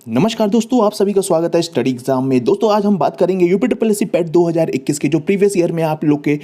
नमस्कार दोस्तों, आप सभी का स्वागत है स्टडी एग्जाम में। दोस्तों आज हम बात करेंगे यूपीट्रिपल पेट 2021 के जो प्रीवियस ईयर में आप लोग के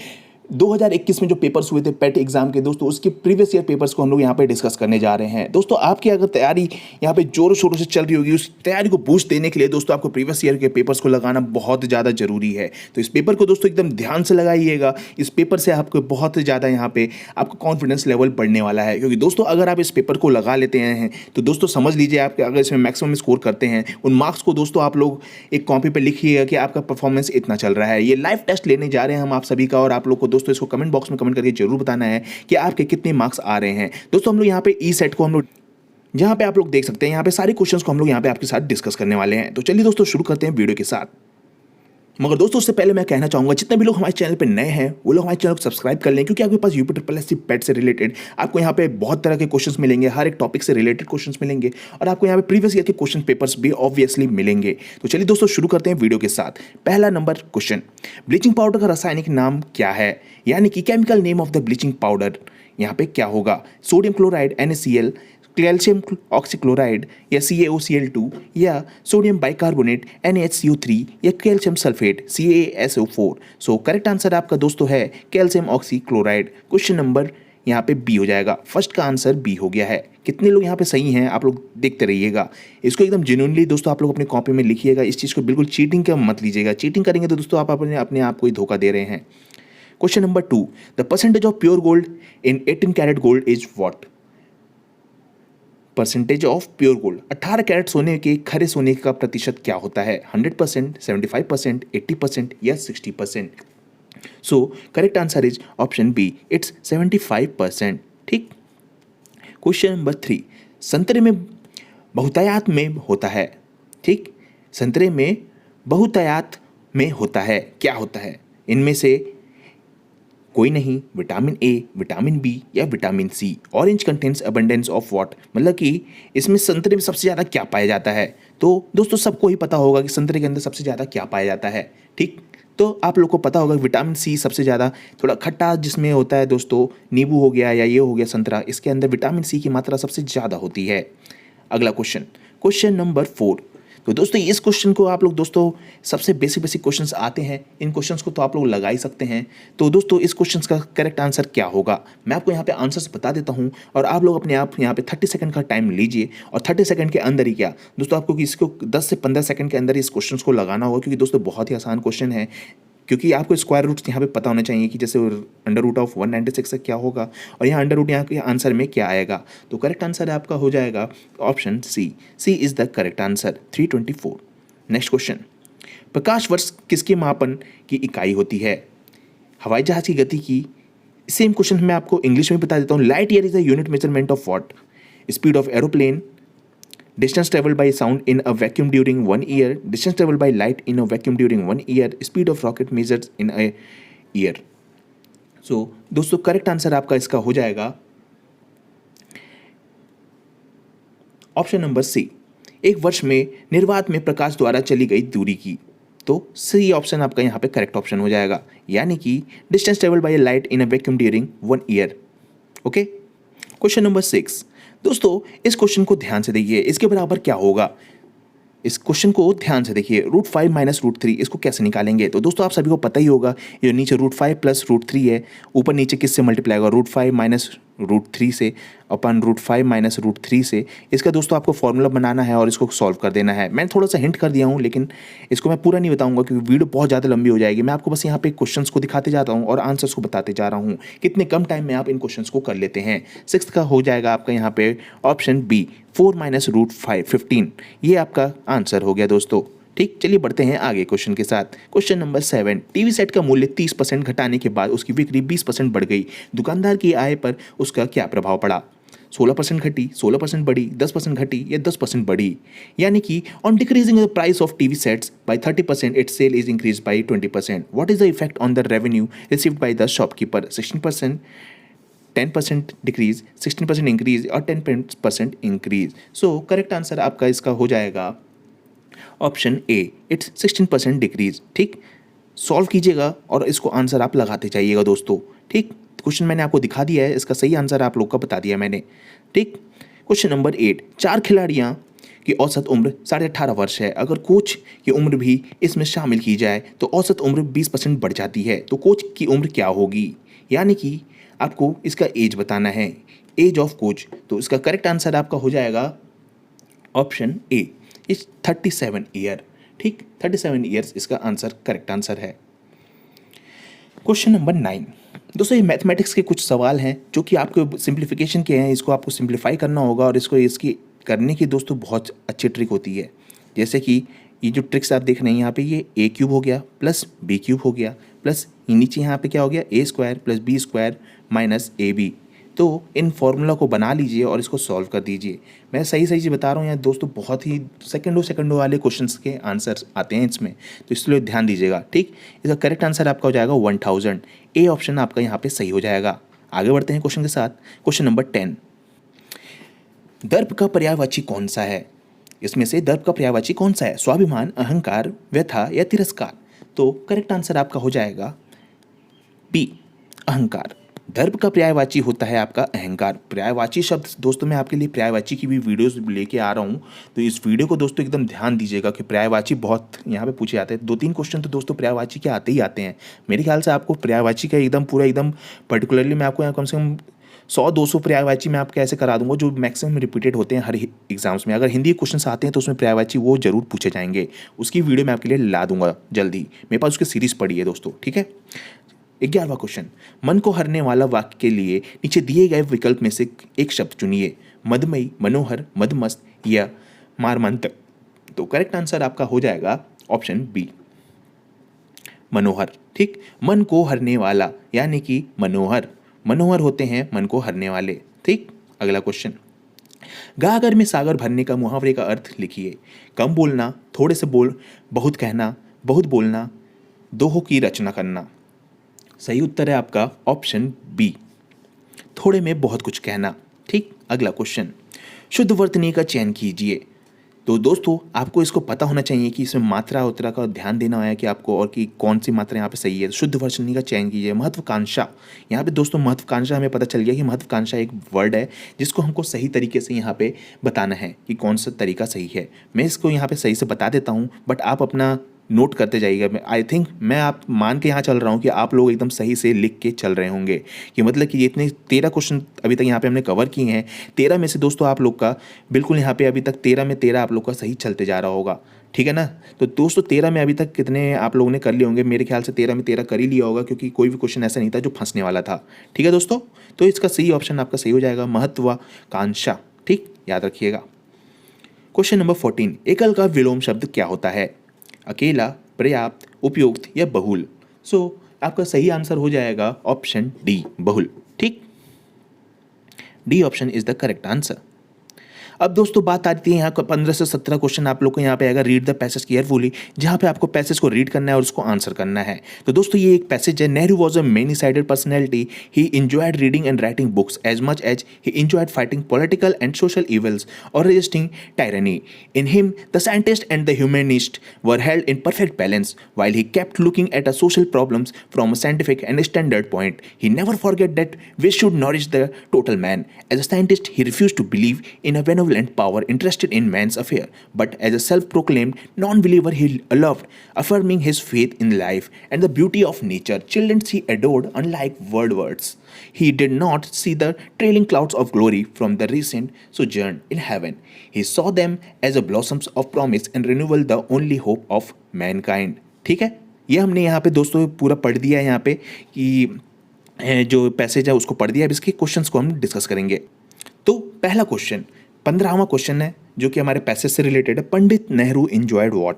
2021 में जो पेपर्स हुए थे पेट एग्जाम के दोस्तों, उसके प्रीवियस ईयर पेपर्स को हम लोग यहाँ पे डिस्कस करने जा रहे हैं। दोस्तों आपकी अगर तैयारी यहाँ पे जोरों शोरों से चल रही होगी, उस तैयारी को बूस्ट देने के लिए दोस्तों आपको प्रीवियस ईयर के पेपर्स को लगाना बहुत ज़्यादा जरूरी है। तो इस पेपर को दोस्तों एकदम ध्यान से लगाइएगा। इस पेपर से आपको बहुत ज़्यादा यहाँ पे आपका कॉन्फिडेंस लेवल बढ़ने वाला है, क्योंकि दोस्तों अगर आप इस पेपर को लगा लेते हैं तो दोस्तों समझ लीजिए आप अगर इसमें मैक्सिमम स्कोर करते हैं, उन मार्क्स को दोस्तों आप लोग एक कॉपी पे लिखिएगा कि आपका परफॉर्मेंस इतना चल रहा है। ये लाइव टेस्ट लेने जा रहे हैं हम आप सभी का, और आप लोग को दोस्तों इसको कमेंट बॉक्स में कमेंट करके जरूर बताना है कि आपके कितने मार्क्स आ रहे हैं। दोस्तों हम लोग यहाँ पे ई सेट को हम लोग जहाँ पे आप लोग देख सकते हैं, यहाँ पे सारे क्वेश्चंस को हम लोग यहाँ पे आपके साथ डिस्कस करने वाले हैं। तो चलिए दोस्तों शुरू करते हैं वीडियो के साथ। मगर दोस्तों उससे पहले मैं कहना चाहूँगा जितने भी लोग हमारे चैनल पे नए हैं वो लोग हमारे चैनल को सब्सक्राइब कर लें, क्योंकि आपके पास यूपीट्रिपल पेट से रिलेटेड आपको यहाँ पे बहुत तरह के क्वेश्चंस मिलेंगे, हर एक टॉपिक से रिलेटेड क्वेश्चंस मिलेंगे, और आपको यहाँ पे प्रीवियस ईयर के क्वेश्चन पेपर्स भी ऑब्वियसली मिलेंगे। तो चलिए दोस्तों शुरू करते हैं वीडियो के साथ। पहला नंबर क्वेश्चन, ब्लीचिंग पाउडर का रासायनिक नाम क्या है, यानी कि chemical name of the bleaching powder यहाँ पे क्या होगा। Sodium chloride NaCl, calcium oxychloride या CaOCl2, या सोडियम बाइकार्बोनेट NaHCO3, या कैल्शियम सल्फेट CaSO4। सो करेक्ट आंसर आपका दोस्तों है कैल्शियम ऑक्सीक्लोराइड। क्वेश्चन नंबर यहाँ पे बी हो जाएगा। फर्स्ट का आंसर बी हो गया है। कितने लोग यहाँ पे सही हैं आप लोग देखते रहिएगा। इसको एकदम जेन्युइनली दोस्तों आप लोग अपने कॉपी में लिखिएगा। इस चीज़ को बिल्कुल चीटिंग का मत लीजिएगा। चीटिंग करेंगे तो दोस्तों आप अपने आप को ही धोखा दे रहे हैं। Question number 2, the percentage of pure gold in 18 carat gold is what. Percentage of pure gold, 18 carat सोने के खरे सोने का प्रतिशत क्या होता है। 100%, 75%, 80% या 60%। So correct answer is option B, it's 75%। ठीक। क्वेश्चन नंबर 3, संतरे में बहुतायत में होता है। ठीक, संतरे में बहुतायत में होता है, क्या होता है इनमें से कोई नहीं। विटामिन ए, विटामिन बी या vitamin C. Orange contains abundance of what, मतलब कि इसमें संतरे में सबसे ज़्यादा क्या पाया जाता है। तो दोस्तों सबको ही पता होगा कि संतरे के अंदर सबसे ज़्यादा क्या पाया जाता है। ठीक, तो आप लोग को पता होगा विटामिन सी सबसे ज़्यादा थोड़ा खट्टा जिसमें होता है दोस्तों, नींबू हो गया या ये हो गया संतरा, इसके अंदर विटामिन सी की मात्रा सबसे ज़्यादा होती है। अगला क्वेश्चन, क्वेश्चन नंबर 4। तो दोस्तों इस क्वेश्चन को आप लोग दोस्तों सबसे बेसिक क्वेश्चंस आते हैं, इन क्वेश्चंस को तो आप लोग लगा ही सकते हैं। तो दोस्तों इस क्वेश्चंस का करेक्ट आंसर क्या होगा, मैं आपको यहाँ पे आंसर्स बता देता हूँ, और आप लोग अपने आप यहाँ पे 30 सेकंड का टाइम लीजिए, और 30 सेकंड के अंदर ही क्या दोस्तों आपको इसको 10 से 15 सेकंड के अंदर इस क्वेश्चन को लगाना होगा, क्योंकि दोस्तों बहुत ही आसान क्वेश्चन है। क्योंकि आपको स्क्वायर रूट्स यहाँ पे पता होना चाहिए कि जैसे अंडर रूट ऑफ 196 से क्या होगा, और यहाँ अंडर रूट यहाँ के आंसर में क्या आएगा। तो करेक्ट आंसर आपका हो जाएगा option C is the correct answer, 324। Next question, प्रकाश वर्ष किसके मापन की इकाई होती है। हवाई जहाज की गति की। सेम क्वेश्चन मैं आपको इंग्लिश में बता देता हूँ। Light year is the unit measurement of what. Speed of aeroplane, distance traveled by sound in a vacuum during 1 year, distance traveled by light in a vacuum during 1 year, speed of rocket measured in a year। so दोस्तों correct answer आपका इसका हो जाएगा option number सी, एक वर्ष में निर्वात में प्रकाश द्वारा चली गई दूरी की। तो सी ऑप्शन आपका यहाँ पे करेक्ट ऑप्शन हो जाएगा, यानी कि distance travelled by light in a vacuum during 1 year. Okay. Question number 6, दोस्तों इस क्वेश्चन को ध्यान से देखिए, इसके बराबर क्या होगा। इस क्वेश्चन को ध्यान से देखिए, √5 माइनस √3 इसको कैसे निकालेंगे। तो दोस्तों आप सभी को पता ही होगा, ये नीचे √5 प्लस √3 है, ऊपर नीचे किससे मल्टीप्लाई होगा, √5 माइनस √3 से अपन √5 माइनस √3 से। इसका दोस्तों आपको फॉर्मूला बनाना है और इसको सॉल्व कर देना है। मैंने थोड़ा सा हिंट कर दिया हूँ, लेकिन इसको मैं पूरा नहीं बताऊंगा क्योंकि वीडियो बहुत ज़्यादा लंबी हो जाएगी। मैं आपको बस यहाँ पे क्वेश्चंस को दिखाते जाता हूँ और आंसर्स को बताते जा रहा हूँ, कितने कम टाइम में आप इन क्वेश्चंस को कर लेते हैं। 6 का हो जाएगा आपका यहाँ पे ऑप्शन बी, 4 माइनस √15। ये आपका आंसर हो गया दोस्तों। ठीक, चलिए बढ़ते हैं आगे क्वेश्चन के साथ। क्वेश्चन नंबर 7, टीवी सेट का मूल्य 30% घटाने के बाद उसकी बिक्री 20% बढ़ गई, दुकानदार की आय पर उसका क्या प्रभाव पड़ा। 16% घटी, 16% बढ़ी, 10% घटी या 10% बढ़ी। यानी कि on decreasing the price of TV sets by 30% it's sale is increase by 20%। What is the effect on the revenue received by the shopkeeper. 16%, 10% decrease, 16% increase और 10% इंक्रीज। सो करेक्ट आंसर आपका इसका हो जाएगा ऑप्शन ए, इट्स 16% डिक्रीज। ठीक, solve कीजिएगा और इसको answer आप लगाते जाइएगा दोस्तों। ठीक, क्वेश्चन मैंने आपको दिखा दिया है, इसका सही आंसर आप लोग का बता दिया मैंने। ठीक, क्वेश्चन नंबर 8, 4 की औसत उम्र 18.5 वर्ष है। अगर कोच की उम्र भी इसमें शामिल की जाए तो औसत उम्र 20% बढ़ जाती है। तो कोच की उम्र क्या होगी, यानी कि आपको इसका एज बताना है, एज ऑफ कोच। तो इसका करेक्ट आंसर आपका हो जाएगा ऑप्शन ए, इज 37 ईयर। ठीक, 37 ईयर्स इसका आंसर करेक्ट आंसर है। Question number 9। दोस्तों, ये मैथमेटिक्स के कुछ सवाल हैं जो कि आपको सिंप्लीफिकेशन के हैं, इसको आपको सिंप्लीफाई करना होगा और इसकी करने की दोस्तों बहुत अच्छी ट्रिक होती है। जैसे कि ये जो ट्रिक्स आप देख रहे हैं यहाँ पे, ये ए क्यूब हो गया प्लस बी क्यूब हो गया प्लस नीचे यहाँ पे क्या हो गया, A square plus B square minus A B. तो इन फॉर्मूला को बना लीजिए और इसको सॉल्व कर दीजिए। मैं सही सही चीज़ बता रहा हूँ यहाँ दोस्तों, बहुत ही सेकंडों वाले क्वेश्चंस के आंसर्स आते हैं इसमें, तो इसलिए ध्यान दीजिएगा। ठीक, इसका करेक्ट आंसर आपका हो जाएगा 1000। ए ऑप्शन आपका यहाँ पे सही हो जाएगा। आगे बढ़ते हैं क्वेश्चन के साथ। Question number 10। दर्प का पर्यायवाची कौन सा है? इसमें से दर्प का पर्यायवाची कौन सा है? स्वाभिमान, अहंकार, व्यथा या तिरस्कार? तो करेक्ट आंसर आपका हो जाएगा बी, अहंकार। दर्प का पर्यायवाची होता है आपका अहंकार। पर्यायवाची शब्द दोस्तों, मैं आपके लिए पर्यायवाची की भी वीडियोस लेके आ रहा हूँ, तो इस वीडियो को दोस्तों एकदम ध्यान दीजिएगा कि पर्यायवाची बहुत यहाँ पे पूछे जाते हैं। 2-3 क्वेश्चन तो दोस्तों पर्यायवाची के आते ही आते हैं। मेरे ख्याल से आपको पर्यायवाची का एकदम पूरा एकदम पर्टिकुलरली मैं आपको यहाँ कम से कम 100-200 पर्यायवाची मैं आपको ऐसे करा दूंगा जो मैक्सिमम रिपीटेड होते हैं हर एग्जाम्स में। अगर हिंदी क्वेश्चन आते हैं तो उसमें पर्यायवाची वो जरूर पूछे जाएंगे। उसकी वीडियो मैं आपके लिए ला दूंगा जल्दी, मेरे पास उसकी सीरीज पड़ी है दोस्तों। ठीक है, 11वां क्वेश्चन। मन को हरने वाला वाक्य के लिए नीचे दिए गए विकल्प में से एक शब्द चुनिए। मदमयी, मनोहर, मदमस्त या मारमंतक? तो करेक्ट आंसर आपका हो जाएगा ऑप्शन बी, मनोहर। ठीक, मन को हरने वाला यानी कि मनोहर। मनोहर होते हैं मन को हरने वाले। ठीक, अगला क्वेश्चन। गागर में सागर भरने का मुहावरे का अर्थ लिखिए। कम बोलना, थोड़े से बोल, बहुत कहना, बहुत बोलना, दोहों की रचना करना? सही उत्तर है आपका ऑप्शन बी, थोड़े में बहुत कुछ कहना। ठीक, अगला क्वेश्चन। शुद्ध वर्तनी का चयन कीजिए। तो दोस्तों, आपको इसको पता होना चाहिए कि इसमें मात्रा उत्तरा का ध्यान देना है कि आपको, और कि कौन सी मात्रा यहाँ पे सही है। शुद्ध वर्तनी का चयन कीजिए। महत्वाकांक्षा, यहाँ पे दोस्तों महत्वाकांक्षा हमें पता चल गया कि महत्वाकांक्षा एक वर्ड है जिसको हमको सही तरीके से यहाँ पे बताना है कि कौन सा तरीका सही है। मैं इसको यहाँ पे सही से बता देता हूँ, बट आप अपना नोट करते जाइएगा। आई थिंक मैं आप मान के यहाँ चल रहा हूँ कि आप लोग एकदम सही से लिख के चल रहे होंगे, कि मतलब कि ये इतने 13 क्वेश्चन अभी तक यहाँ पे हमने कवर किए हैं। 13 में से दोस्तों आप लोग का बिल्कुल यहाँ पे अभी तक 13 में 13 आप लोग का सही चलते जा रहा होगा। ठीक है ना? तो दोस्तों 13 में अभी तक कितने आप लोगों ने कर लिए होंगे? मेरे ख्याल से 13 में 13 कर ही लिया होगा, क्योंकि कोई भी क्वेश्चन ऐसा नहीं था जो फंसने वाला था। ठीक है दोस्तों, तो इसका सही ऑप्शन आपका सही हो जाएगा महत्वाकांक्षा। ठीक, याद रखिएगा। Question number 14। एकल का विलोम शब्द क्या होता है? अकेला, पर्याप्त, उपयुक्त या बहुल? सो आपका सही आंसर हो जाएगा ऑप्शन डी, बहुल। ठीक, D option is the correct answer. अब दोस्तों बात आती है यहाँ का 15 से 17 क्वेश्चन आप लोग को यहाँ पे आएगा। रीड द पैसेज केयरफुली, जहाँ पे आपको पैसेज को रीड करना है और उसको आंसर करना है। तो दोस्तों ये एक पैसेज है। Nehru was a many sided personality. He enjoyed reading and writing books as much as he enjoyed fighting political and social evils और resisting tyranny. In him, the scientist and the humanist were held in perfect balance, while he kept looking at a social problems from a scientific and standard point. He never forget that we should nourish the total man. As a scientist, he refused to believe in a benevolent power interested in man's affair, but as a self-proclaimed non-believer, he loved, affirming his faith in life and the beauty of nature. Children he adored, unlike words. He did not see the trailing clouds of glory from the recent sojourn in heaven. He saw them as a blossoms of promise and renewal, the only hope of mankind. ठीक है, ये हमने यहाँ पे दोस्तों पूरा पढ़ दिया है यहाँ पे कि जो पैसेज है उसको पढ़ दिया। अब इसके क्वेश्चंस को हम डिस्कस करेंगे। तो पहला क्वेश्चन 15वां क्वेश्चन है जो कि हमारे पैसेज से रिलेटेड है। Pandit Nehru enjoyed what?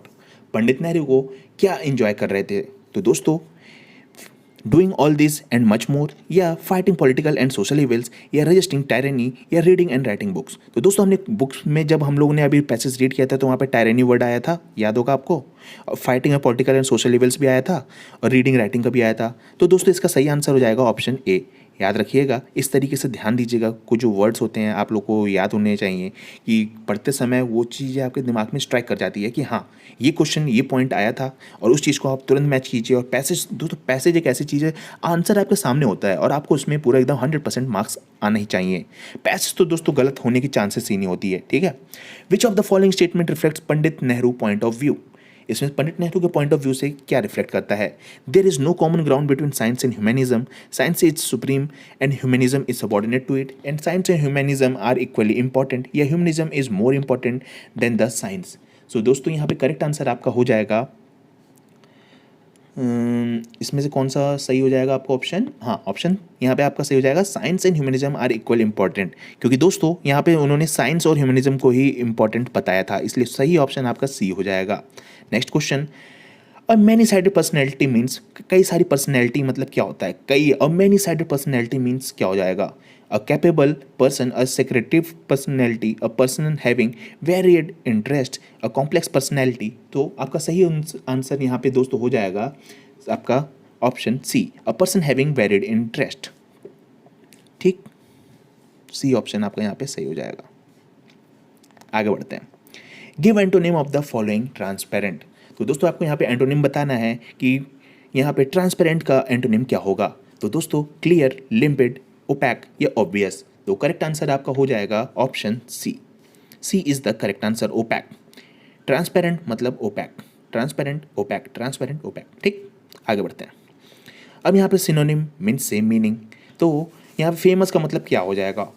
पंडित नेहरू को क्या एंजॉय कर रहे थे? तो दोस्तों doing all this and much more, या fighting political and social evils, या रजिस्टिंग टायरनी, या रीडिंग एंड राइटिंग बुक्स? तो दोस्तों हमने बुक्स में जब हम लोगों ने अभी पैसेज रीड किया था तो वहाँ पे टायरनी वर्ड आया था, याद होगा आपको। और fighting and political and social evils भी आया था और रीडिंग राइटिंग का भी आया था। तो दोस्तों इसका सही आंसर हो जाएगा ऑप्शन ए, याद रखिएगा, इस तरीके से ध्यान दीजिएगा। कुछ जो वर्ड्स होते हैं आप लोग को याद होने चाहिए कि पढ़ते समय वो चीज़ें आपके दिमाग में स्ट्राइक कर जाती है कि हाँ ये क्वेश्चन ये पॉइंट आया था, और उस चीज़ को आप तुरंत मैच कीजिए। और पैसेज, दोस्तों पैसेज एक ऐसी चीज़ है, आंसर आपके सामने होता है और आपको उसमें पूरा एकदम 100% मार्क्स आना ही चाहिए। पैसेज तो दोस्तों गलत होने की चांसेस ही नहीं होती है, ठीक है। Which of the following statement reflects Pandit Nehru point of view? इसमें पंडित नेहरू के पॉइंट ऑफ व्यू से क्या रिफ्लेक्ट करता है? There is no common ground between science and humanism, science is supreme and humanism is subordinate to it, and science and humanism are equally important, या humanism is more important than the science. So दोस्तों यहाँ पे correct answer आपका हो जाएगा, इसमें से कौन सा सही हो जाएगा आपका ऑप्शन? हाँ, ऑप्शन यहाँ पे आपका सही हो जाएगा, science and humanism are equal important, क्योंकि दोस्तों यहाँ पे उन्होंने साइंस और ह्यूमनिज्म को ही इंपॉर्टेंट बताया था, इसलिए सही ऑप्शन आपका सी हो जाएगा। Next question, a many sided personality means, कई सारी पर्सनैलिटी मतलब क्या होता है? कई, a many sided personality means क्या हो जाएगा? A capable person, a secretive personality, a person having varied interest, a complex personality. तो आपका सही आंसर यहाँ पे दोस्तों हो जाएगा आपका option C, a person having varied interest. ठीक, सी ऑप्शन आपका यहाँ पे सही हो जाएगा। आगे बढ़ते हैं। Give antonym of the following transparent. तो दोस्तों आपको यहाँ पे एंटोनिम बताना है कि यहाँ पे ट्रांसपेरेंट का एंटोनिम क्या होगा। तो दोस्तों क्लियर, लिम्पिड, ओपैक या ऑब्वियस। तो करेक्ट आंसर आपका हो जाएगा option C. C is the correct answer, opaque. Transparent मतलब opaque, transparent opaque, transparent opaque. ठीक, आगे बढ़ते हैं। अब यहाँ पे सिनोनिम मीन्स सेम मीनिंग। तो यहाँ पे फेमस का मतलब क्या हो जाएगा?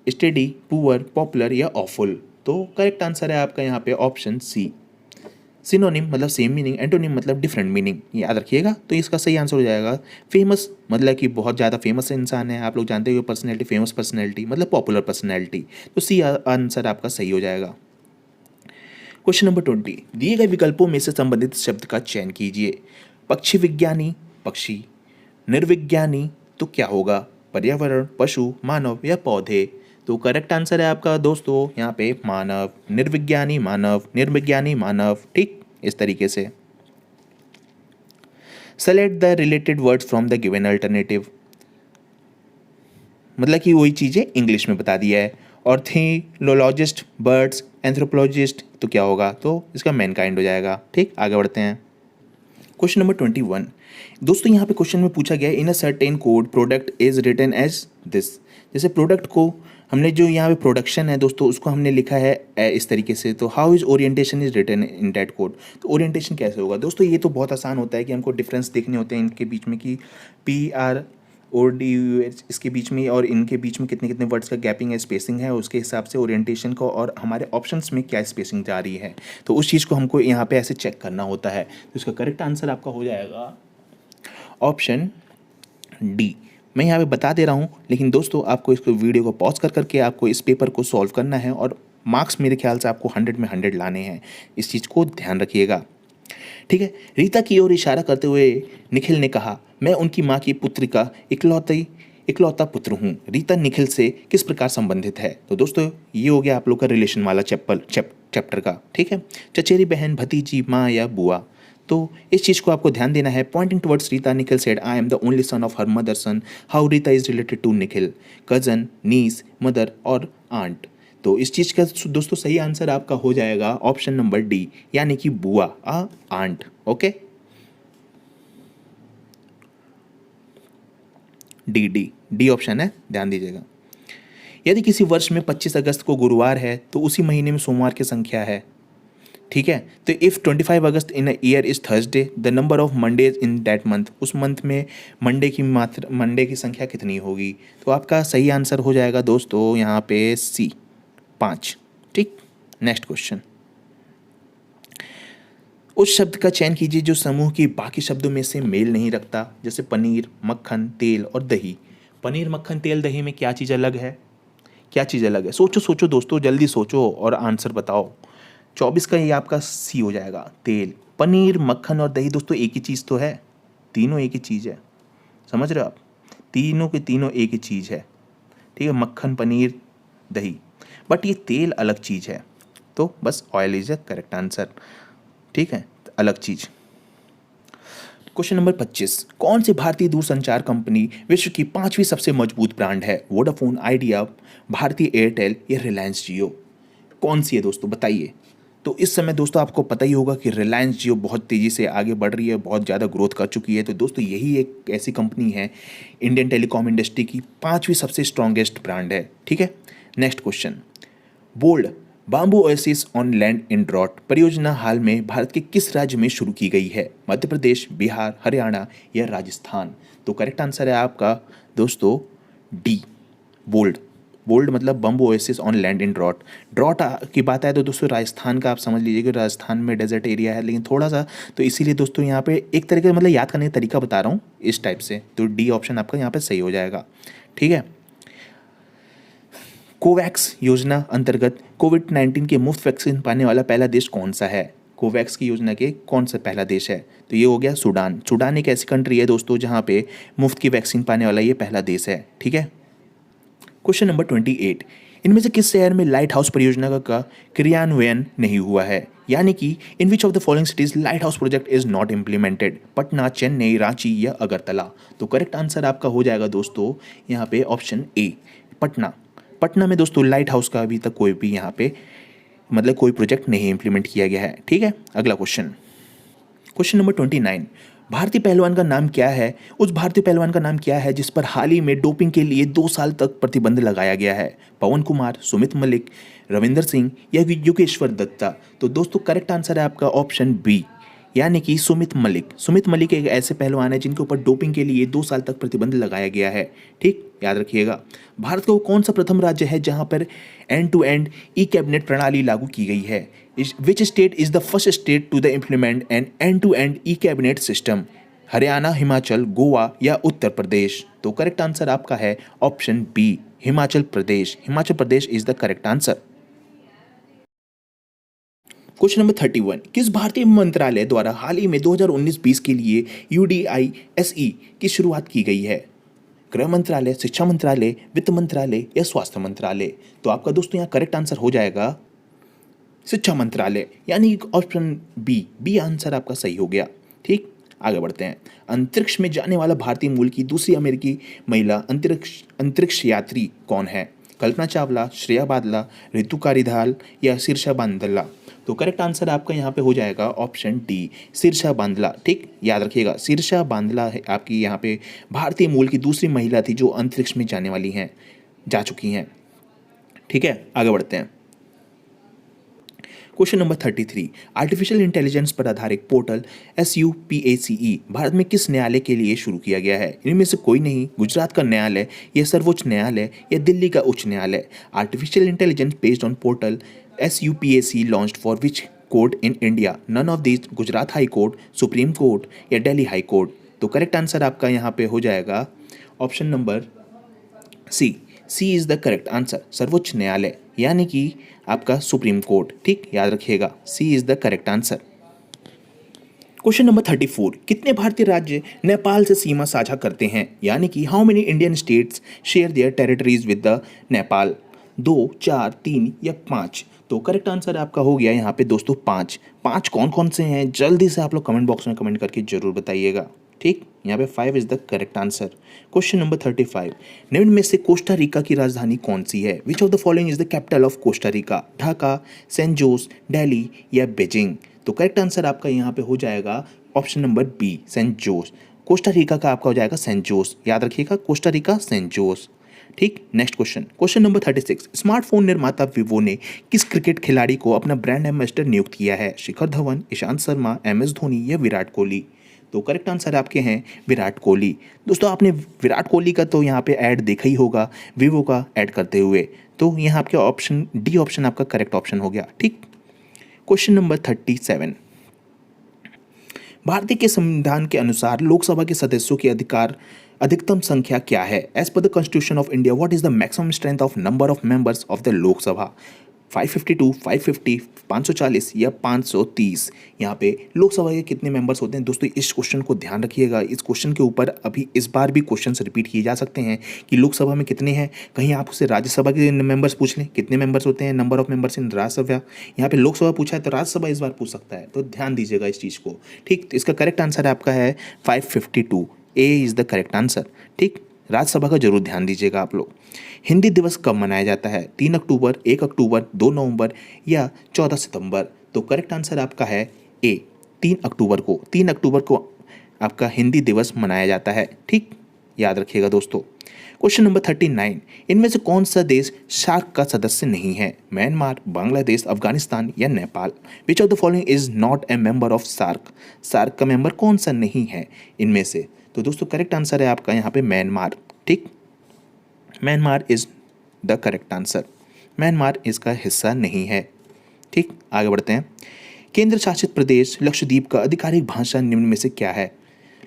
स्टेडी, पुअर, पॉपुलर या ऑफुल। तो करेक्ट आंसर है आपका यहाँ पे ऑप्शन सी। सिनोनिम मतलब सेम मीनिंग, एंटोनिम मतलब डिफरेंट मीनिंग, याद रखिएगा। तो इसका सही आंसर हो जाएगा फेमस, मतलब कि बहुत ज़्यादा फेमस इंसान है, आप लोग जानते हो पर्सनैलिटी, फेमस पर्सनैलिटी मतलब पॉपुलर पर्सनैलिटी। तो सी आंसर आपका सही हो जाएगा। क्वेश्चन नंबर 20, दिए गए विकल्पों में से संबंधित शब्द का चयन कीजिए। पक्षी विज्ञानी, पक्षी। निर्विज्ञानी, तो क्या होगा? पर्यावरण, पशु, मानव या पौधे। तो करेक्ट आंसर है आपका दोस्तों यहाँ पे मानव, निर्विज्ञानी मानव, निर्विज्ञानी मानव। ठीक, इस तरीके से। Select the related words from the given alternative, मतलब कि वही चीज़ें इंग्लिश में बता दिया है। ऑर्थियोलॉजिस्ट, बर्ड्स, एंथ्रोपोलॉजिस्ट, तो क्या होगा? तो इसका मैनकाइंड हो जाएगा। ठीक, आगे बढ़ते हैं। क्वेश्चन नंबर 21, दोस्तों यहाँ पे क्वेश्चन में पूछा गया है in a certain code product is written as this. जैसे प्रोडक्ट को हमने, जो यहाँ पे प्रोडक्शन है दोस्तों, उसको हमने लिखा है इस तरीके से। तो how is orientation is written in that code. तो ओरिएंटेशन कैसे होगा दोस्तों? ये तो बहुत आसान होता है कि हमको डिफरेंस देखने होते हैं इनके बीच में, कि पी आर और डी यू एच इसके बीच में और इनके बीच में कितने कितने वर्ड्स का गैपिंग है, स्पेसिंग है, उसके हिसाब से ओरिएंटेशन को और हमारे ऑप्शंस में क्या स्पेसिंग जा रही है, तो उस चीज़ को हमको यहाँ पे ऐसे चेक करना होता है। तो इसका करेक्ट आंसर आपका हो जाएगा ऑप्शन डी। मैं यहाँ पे बता दे रहा हूँ, लेकिन दोस्तों आपको इसको वीडियो को पॉज कर करके आपको इस पेपर को सॉल्व करना है, और मार्क्स मेरे ख्याल से आपको 100 में 100 लाने हैं। इस चीज़ को ध्यान रखिएगा, ठीक है। रीता की ओर इशारा करते हुए निखिल ने कहा, मैं उनकी माँ की पुत्री का इकलौता पुत्र हूँ। रीता निखिल से किस प्रकार संबंधित है? तो दोस्तों ये हो गया आप लोग का रिलेशन वाला चैप्टर का, ठीक है। चचेरी बहन, भतीजी, माँ या बुआ। तो इस चीज़ को आपको ध्यान देना है। Pointing towards Rita, Nikhil said, I am the only son of her mother son. How Rita is related to Nikhil? Cousin, niece, mother और आंट। तो इस चीज़ का दोस्तों सही आंसर आपका हो जाएगा ऑप्शन नंबर डी, यानी कि बुआ, आंट। ओके, डी ऑप्शन है, ध्यान दीजिएगा। यदि किसी वर्ष में 25 अगस्त को गुरुवार है तो उसी महीने में सोमवार की संख्या है, ठीक है। तो if 25 August in a year is Thursday, the number of Mondays in that month, उस मंथ में मंडे की संख्या कितनी होगी? तो आपका सही आंसर हो जाएगा दोस्तों यहाँ पे सी, 5। ठीक, नेक्स्ट क्वेश्चन। उस शब्द का चयन कीजिए जो समूह की बाकी शब्दों में से मेल नहीं रखता, जैसे पनीर, मक्खन, तेल और दही। पनीर, मक्खन, तेल, दही में क्या चीज़ अलग है? क्या चीज़ अलग है? सोचो सोचो दोस्तों, जल्दी सोचो और आंसर बताओ। 24 का ये आपका सी हो जाएगा, तेल। पनीर, मक्खन और दही दोस्तों एक ही चीज़ तो है, तीनों एक ही चीज़ है, समझ रहे हो आप? तीनों के तीनों एक ही चीज़ है, ठीक है। मक्खन, पनीर, दही, बट ये तेल अलग चीज़ है। तो बस oil is a correct answer, ठीक है, अलग चीज़। क्वेश्चन नंबर 25, कौन सी भारतीय दूरसंचार कंपनी विश्व की पांचवी सबसे मजबूत ब्रांड है? वोडाफोन, आइडिया, भारतीय एयरटेल या रिलायंस जियो? कौन सी है दोस्तों, बताइए। तो इस समय दोस्तों आपको पता ही होगा कि रिलायंस जियो बहुत तेज़ी से आगे बढ़ रही है, बहुत ज़्यादा ग्रोथ कर चुकी है। तो दोस्तों यही एक ऐसी कंपनी है इंडियन टेलीकॉम इंडस्ट्री की पांचवी सबसे स्ट्रॉन्गेस्ट ब्रांड है। ठीक है, next question. Bold bamboo oasis on land in drought परियोजना हाल में भारत के किस राज्य में शुरू की गई है? मध्य प्रदेश, बिहार, हरियाणा या राजस्थान? तो करेक्ट आंसर है आपका दोस्तों डी, बोल्ड। बोल्ड मतलब bamboo oasis on land in drought. Drought की बात आए तो दोस्तों राजस्थान का आप समझ लीजिए कि राजस्थान में डेजर्ट एरिया है, लेकिन थोड़ा सा, तो इसीलिए दोस्तों यहाँ पे एक तरीके मतलब याद करने का तरीका बता रहा हूँ इस टाइप से। तो डी ऑप्शन आपका यहाँ पे सही हो जाएगा। ठीक है, कोवैक्स योजना अंतर्गत कोविड-19 के मुफ्त वैक्सीन पाने वाला पहला देश कौन सा है? कोवैक्स की योजना के कौन सा पहला देश है? तो ये हो गया सूडान। सूडान एक ऐसी कंट्री है दोस्तों जहाँ पे मुफ्त की वैक्सीन पाने वाला ये पहला देश है। ठीक है, क्वेश्चन नंबर 28, इनमें से किस शहर में लाइट हाउस परियोजना का क्रियान्वयन नहीं हुआ है? यानी कि in which of the following cities light house project is not implemented? Patna, Chennai, Ranchi या अगरतला? तो करेक्ट आंसर आपका हो जाएगा दोस्तों यहाँ पे ऑप्शन ए, पटना। पटना में दोस्तों लाइट हाउस का अभी तक कोई भी यहाँ पे मतलब कोई प्रोजेक्ट नहीं इंप्लीमेंट किया गया है। ठीक है, अगला क्वेश्चन, क्वेश्चन नंबर 29, भारतीय पहलवान का नाम क्या है? उस भारतीय पहलवान का नाम क्या है जिस पर हाल ही में डोपिंग के लिए 2 साल तक प्रतिबंध लगाया गया है? पवन कुमार, सुमित मलिक, रविंदर सिंह या योगेश्वर दत्ता? तो दोस्तों करेक्ट आंसर है आपका ऑप्शन बी, यानी कि सुमित मलिक। सुमित मलिक एक ऐसे पहलवान है जिनके ऊपर डोपिंग के लिए 2 साल तक प्रतिबंध लगाया गया है। ठीक, याद रखिएगा। भारत का वो कौन सा प्रथम राज्य है जहां पर end to end e cabinet प्रणाली लागू की गई है? Which state is the first state to the implement an end to end e cabinet system? Haryana, Himachal, Goa या उत्तर प्रदेश? तो करेक्ट आंसर आपका है option B, Himachal Pradesh. Himachal Pradesh is the correct answer. Question number 31, किस भारतीय मंत्रालय द्वारा हाल ही में 2019-20 के लिए UDISE की शुरुआत की गई है? गृह मंत्रालय, शिक्षा मंत्रालय, वित्त मंत्रालय या स्वास्थ्य मंत्रालय? तो आपका दोस्तों यहाँ करेक्ट आंसर हो जाएगा शिक्षा मंत्रालय, यानी ऑप्शन बी आंसर आपका सही हो गया। ठीक, आगे बढ़ते हैं। अंतरिक्ष में जाने वाला भारतीय मूल की दूसरी अमेरिकी महिला अंतरिक्ष यात्री कौन है? कल्पना चावला, श्रेया बादला, रितु कारिधाल या शीर्षा बांदला? तो करेक्ट आंसर आपका यहाँ पे हो जाएगा ऑप्शन डी, शीर्षा बांदला। ठीक, याद रखिएगा शीर्षा बांदला है आपकी यहाँ पे भारतीय मूल की दूसरी महिला थी जो अंतरिक्ष में जाने वाली हैं, जा चुकी हैं। ठीक है, आगे बढ़ते हैं। क्वेश्चन नंबर 33, आर्टिफिशियल इंटेलिजेंस पर आधारित पोर्टल SUPACE भारत में किस न्यायालय के लिए शुरू किया गया है? इनमें से कोई नहीं, गुजरात का न्यायालय या सर्वोच्च न्यायालय या दिल्ली का उच्च न्यायालय? Artificial intelligence based on portal SUPACE launched for which court in India? None of these, Gujarat high court, supreme court या दिल्ली हाई कोर्ट? तो करेक्ट आंसर आपका यहाँ पे हो जाएगा option number C is the correct answer, सर्वोच्च न्यायालय, यानी कि आपका सुप्रीम कोर्ट। ठीक, याद रखिएगा C is the correct answer. Question number 34, कितने भारतीय राज्य नेपाल से सीमा साझा करते हैं? यानी कि how many Indian states share their territories with the Nepal? 2, 4, 3 या 5? तो करेक्ट आंसर आपका हो गया यहाँ पे दोस्तों 5। 5 कौन कौन से हैं जल्दी से आप लोग कमेंट बॉक्स में कमेंट करके जरूर बताइएगा। ठीक, यहाँ पे 5 is the correct answer. Question number 35, निम्न में से कोस्टा रिका की राजधानी कौन सी है? Which of the following is the capital of Costa Rica? Dhaka, San Jose, Delhi या बीजिंग? तो करेक्ट आंसर आपका यहाँ पे हो जाएगा ऑप्शन नंबर बी, सेंट जोस। कोस्टा रिका का आपका हो जाएगा सेंट जोस, याद रखिएगा कोस्टा रिका सेंट जोस। ठीक, next question, question number 36, smartphone निर्माता विवो ने किस क्रिकेट खिलाड़ी को अपना ब्रांड एम्बेसडर नियुक्त किया है? शिखर धवन, ईशांत शर्मा, MS धोनी या विराट कोहली? तो करेक्ट आंसर आपके हैं विराट कोहली। दोस्तों आपने विराट कोहली का तो यहाँ पे ऐड देखा ही होगा विवो का ऐड करते हुए, तो यहाँ आपके ऑप्शन डी ऑप्शन आपका करेक्ट ऑप्शन हो गया। ठीक, क्वेश्चन नंबर 37, भारतीय के संविधान के अनुसार लोकसभा के सदस्यों की अधिकतम संख्या क्या है? As per the constitution of India what is the maximum strength of number of members of the Lok Sabha? 552, 550, 540 या 530। यहाँ पे लोकसभा के कितने मेंबर्स होते हैं दोस्तों, इस क्वेश्चन को ध्यान रखिएगा। इस क्वेश्चन के ऊपर अभी इस बार भी क्वेश्चन रिपीट किए जा सकते हैं कि लोकसभा में कितने हैं। कहीं आप उससे राज्यसभा के मेंबर्स पूछ लें, कितने मेंबर्स होते हैं, number of members in Rajya Sabha. यहाँ पे लोकसभा पूछा है तो राज्यसभा इस बार पूछ सकता है, तो ध्यान दीजिएगा इस चीज़ को। ठीक, तो इसका करेक्ट आंसर आपका है 552। A is the correct answer. ठीक, राज्यसभा का जरूर ध्यान दीजिएगा आप लोग। हिंदी दिवस कब मनाया जाता है? 3 अक्टूबर, 1 अक्टूबर, 2 नवंबर या 14 सितंबर? तो करेक्ट आंसर आपका है ए, 3 अक्टूबर को। 3 अक्टूबर को आपका हिंदी दिवस मनाया जाता है। ठीक, याद रखिएगा दोस्तों। क्वेश्चन नंबर 39, इनमें से कौन सा देश सार्क का सदस्य नहीं है? म्यांमार, बांग्लादेश, अफगानिस्तान या Nepal? Which of the following is not a member of SAARC? SAARC का मेंबर कौन सा नहीं है इनमें से? तो दोस्तों करेक्ट आंसर है आपका यहाँ पे म्यांमार। ठीक, Myanmar is the correct answer. Myanmar इसका हिस्सा नहीं है। ठीक, आगे बढ़ते हैं। केंद्र शासित प्रदेश लक्षद्वीप का आधिकारिक भाषा निम्न में से क्या है?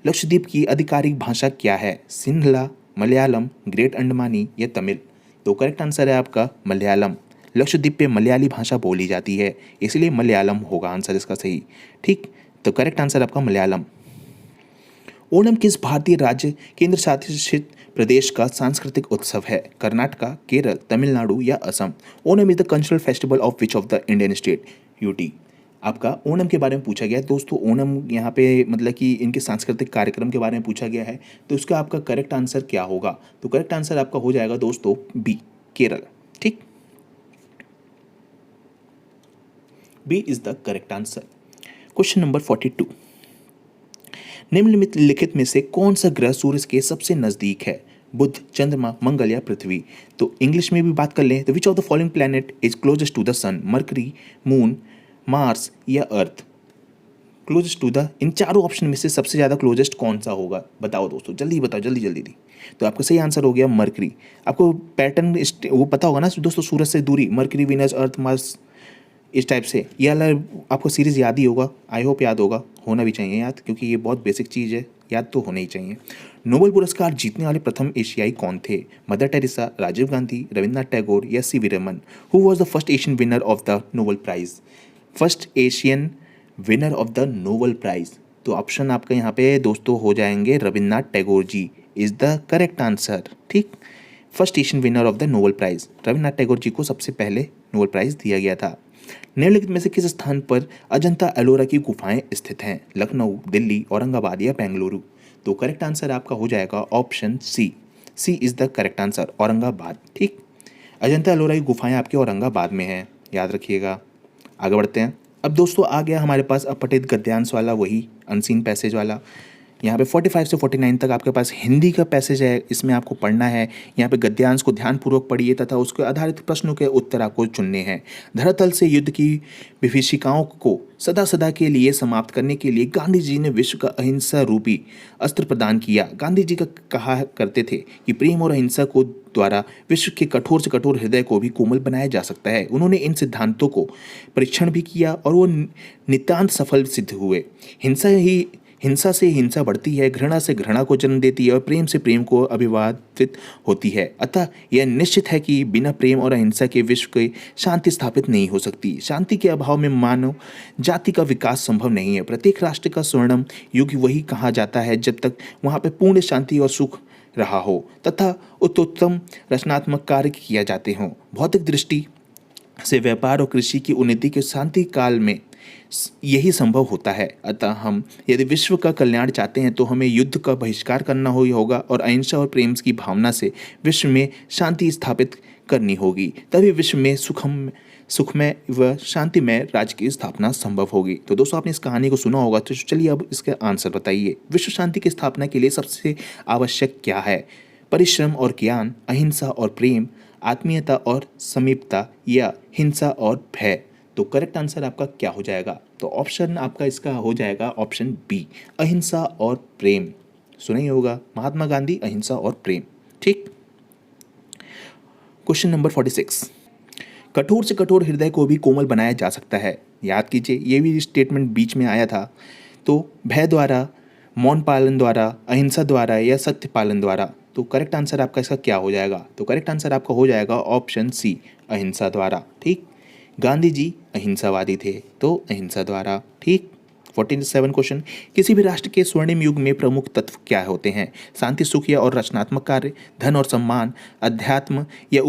लक्षद्वीप की आधिकारिक भाषा क्या है? सिंहला, मलयालम, ग्रेट अंडमानी या तमिल? तो करेक्ट आंसर है आपका मलयालम। लक्षद्वीप पे मलयाली भाषा बोली जाती है, इसलिए मलयालम होगा आंसर इसका सही। ठीक, तो करेक्ट आंसर आपका मलयालम। ओणम किस भारतीय राज्य केंद्र शासित प्रदेश का सांस्कृतिक उत्सव है? कर्नाटका, केरल, तमिलनाडु या Assam? Onam is the cultural festival of which of the Indian state? UT. आपका ओणम के बारे में पूछा गया है दोस्तों। ओणम यहाँ पे मतलब कि इनके सांस्कृतिक कार्यक्रम के बारे में पूछा गया है, तो इसका आपका करेक्ट आंसर क्या होगा? तो करेक्ट आंसर आपका हो जाएगा दोस्तों बी, केरल। ठीक, B is the correct answer. Question number 42, निम्नलिखित में से कौन सा ग्रह सूर्य के सबसे नजदीक है? बुध, चंद्रमा, मंगल या पृथ्वी? तो इंग्लिश में भी बात कर लें तो which of the following planet is closest to the sun? Mercury, moon, Mars या अर्थ? क्लोजेस्ट टू द, इन चारों ऑप्शन में से सबसे ज़्यादा क्लोजेस्ट कौन सा होगा? बताओ दोस्तों, जल्दी बताओ, जल्दी जल्दी दी। तो आपका सही आंसर हो गया मरकरी। आपको पैटर्न वो पता होगा ना दोस्तों, सूरज से दूरी, मरकरी, वीनस, अर्थ, मार्स, इस टाइप से। ये वाला आपको सीरीज़ याद ही होगा, आई होप याद होगा, होना भी चाहिए याद, क्योंकि ये बहुत बेसिक चीज़ है, याद तो होना ही चाहिए। नोबेल पुरस्कार जीतने वाले प्रथम एशियाई कौन थे? मदर टेरेसा, राजीव गांधी, रविन्द्रनाथ टैगोर या C V Raman? Who was the first Asian winner of the Nobel prize? First Asian winner of the Nobel prize? तो ऑप्शन आपका यहाँ पे दोस्तों हो जाएंगे Rabindranath Tagore ji is the correct answer. ठीक, first Asian winner of the Nobel prize Rabindranath Tagore ji को सबसे पहले नोबेल प्राइज दिया गया था। निम्नलिखित में से किस स्थान पर अजंता एलोरा की गुफाएं स्थित हैं? लखनऊ, दिल्ली, औरंगाबाद या बेंगलुरु? तो करेक्ट आंसर आपका हो जाएगा option C. C is the correct answer, Aurangabad. ठीक, अजंता एलोरा की गुफाएं आपके औरंगाबाद में हैं, याद रखिएगा। आगे बढ़ते हैं। अब दोस्तों आ गया हमारे पास अपठित गद्यांश वाला, वही अनसीन पैसेज वाला। यहाँ पे 45 से 49 तक आपके पास हिंदी का पैसेज है, इसमें आपको पढ़ना है। यहाँ पे गद्यांश को ध्यानपूर्वक पढ़िए तथा उसके आधारित प्रश्नों के उत्तर आपको चुनने हैं। धरातल से युद्ध की विभीषिकाओं को सदा सदा के लिए समाप्त करने के लिए गांधी जी ने विश्व का अहिंसा रूपी अस्त्र प्रदान किया। गांधी जी का कहा करते थे कि प्रेम और अहिंसा को द्वारा विश्व के कठोर से कठोर हृदय को भी कोमल बनाया जा सकता है। उन्होंने इन सिद्धांतों को परीक्षण भी किया और वो नितांत सफल सिद्ध हुए। हिंसा से हिंसा बढ़ती है, घृणा से घृणा को जन्म देती है और प्रेम से प्रेम को अभिवादित होती है। अतः यह निश्चित है कि बिना प्रेम और अहिंसा के विश्व की शांति स्थापित नहीं हो सकती। शांति के अभाव में मानव जाति का विकास संभव नहीं है। प्रत्येक राष्ट्र का स्वर्णिम युग वही कहा जाता है जब तक वहाँ पे पूर्ण शांति और सुख रहा हो तथा उत्तम रचनात्मक कार्य किया जाते हों। भौतिक दृष्टि से व्यापार और कृषि की उन्नति के शांति काल में यही संभव होता है। अतः हम यदि विश्व का कल्याण चाहते हैं तो हमें युद्ध का बहिष्कार करना होगा और अहिंसा और प्रेम की भावना से विश्व में शांति स्थापित करनी होगी। तभी विश्व में सुखमय व शांतिमय राज्य की स्थापना संभव होगी। तो दोस्तों आपने इस कहानी को सुना होगा, तो चलिए अब इसका आंसर बताइए। विश्व शांति की स्थापना के लिए सबसे आवश्यक क्या है? परिश्रम और ज्ञान, अहिंसा और प्रेम, आत्मीयता और समीपता या हिंसा और भय? तो करेक्ट आंसर आपका क्या हो जाएगा? तो ऑप्शन आपका इसका हो जाएगा ऑप्शन बी, अहिंसा और प्रेम। सुना ही होगा, महात्मा गांधी, अहिंसा और प्रेम। ठीक, क्वेश्चन नंबर 46, कठोर से कठोर हृदय को भी कोमल बनाया जा सकता है। याद कीजिए, ये भी स्टेटमेंट बीच में आया था। तो भय द्वारा, मौन पालन द्वारा, अहिंसा द्वारा या सत्य पालन द्वारा? तो करेक्ट आंसर आपका इसका क्या हो जाएगा? तो करेक्ट आंसर आपका हो जाएगा ऑप्शन सी, अहिंसा द्वारा। ठीक, गांधी जी अहिंसावादी थे, तो अहिंसा द्वारा। ठीक। 47 क्वेश्चन, किसी भी राष्ट्र के स्वर्णिम युग में प्रमुख तत्व क्या होते हैं? शांति, सुख या और रचनात्मक कार्य, धन और सम्मान, अध्यात्म या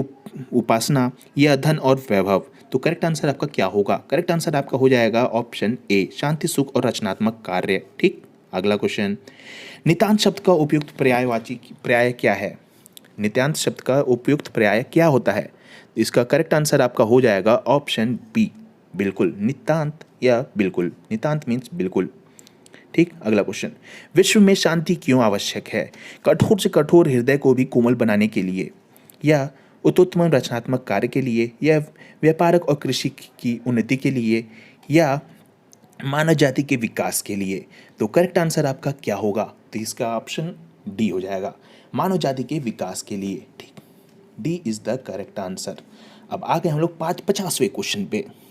उपासना, या धन और वैभव। तो करेक्ट आंसर आपका क्या होगा? करेक्ट आंसर आपका हो जाएगा ऑप्शन ए, शांति, सुख और रचनात्मक कार्य। ठीक। अगला क्वेश्चन, नितांत शब्द का उपयुक्त पर्यायवाची पर्याय क्या है? नितांत शब्द का उपयुक्त पर्याय क्या होता है? इसका करेक्ट आंसर आपका हो जाएगा ऑप्शन बी, बिल्कुल। नितांत या बिल्कुल, नितांत मीन्स बिल्कुल। ठीक। अगला क्वेश्चन, विश्व में शांति क्यों आवश्यक है? कठोर से कठोर हृदय को भी कोमल बनाने के लिए, या उत्तम रचनात्मक कार्य के लिए, या व्यापारक और कृषि की उन्नति के लिए, या मानव जाति के विकास के लिए। तो करेक्ट आंसर आपका क्या होगा? तो इसका ऑप्शन डी हो जाएगा, मानव जाति के विकास के लिए। ठीक, D is the correct answer. अब आ गए हम लोग 50वें क्वेश्चन पे।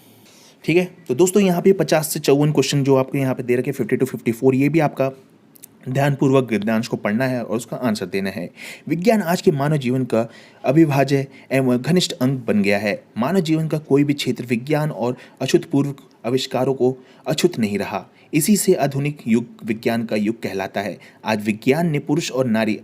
ठीक है, तो दोस्तों यहाँ पे 50 से 54 क्वेश्चन जो आपको यहाँ पे दे रखे 50 to 54, ये भी आपका ध्यानपूर्वक गद्यांश को पढ़ना है और उसका आंसर देना है। विज्ञान आज के मानव जीवन का अविभाज्य एवं घनिष्ठ अंग बन गया है। मानव जीवन का कोई भी क्षेत्र विज्ञान और अछूतपूर्व आविष्कारों को अछूत नहीं रहा। इसी से आधुनिक युग विज्ञान का युग कहलाता है। आज विज्ञान ने पुरुष और नारी,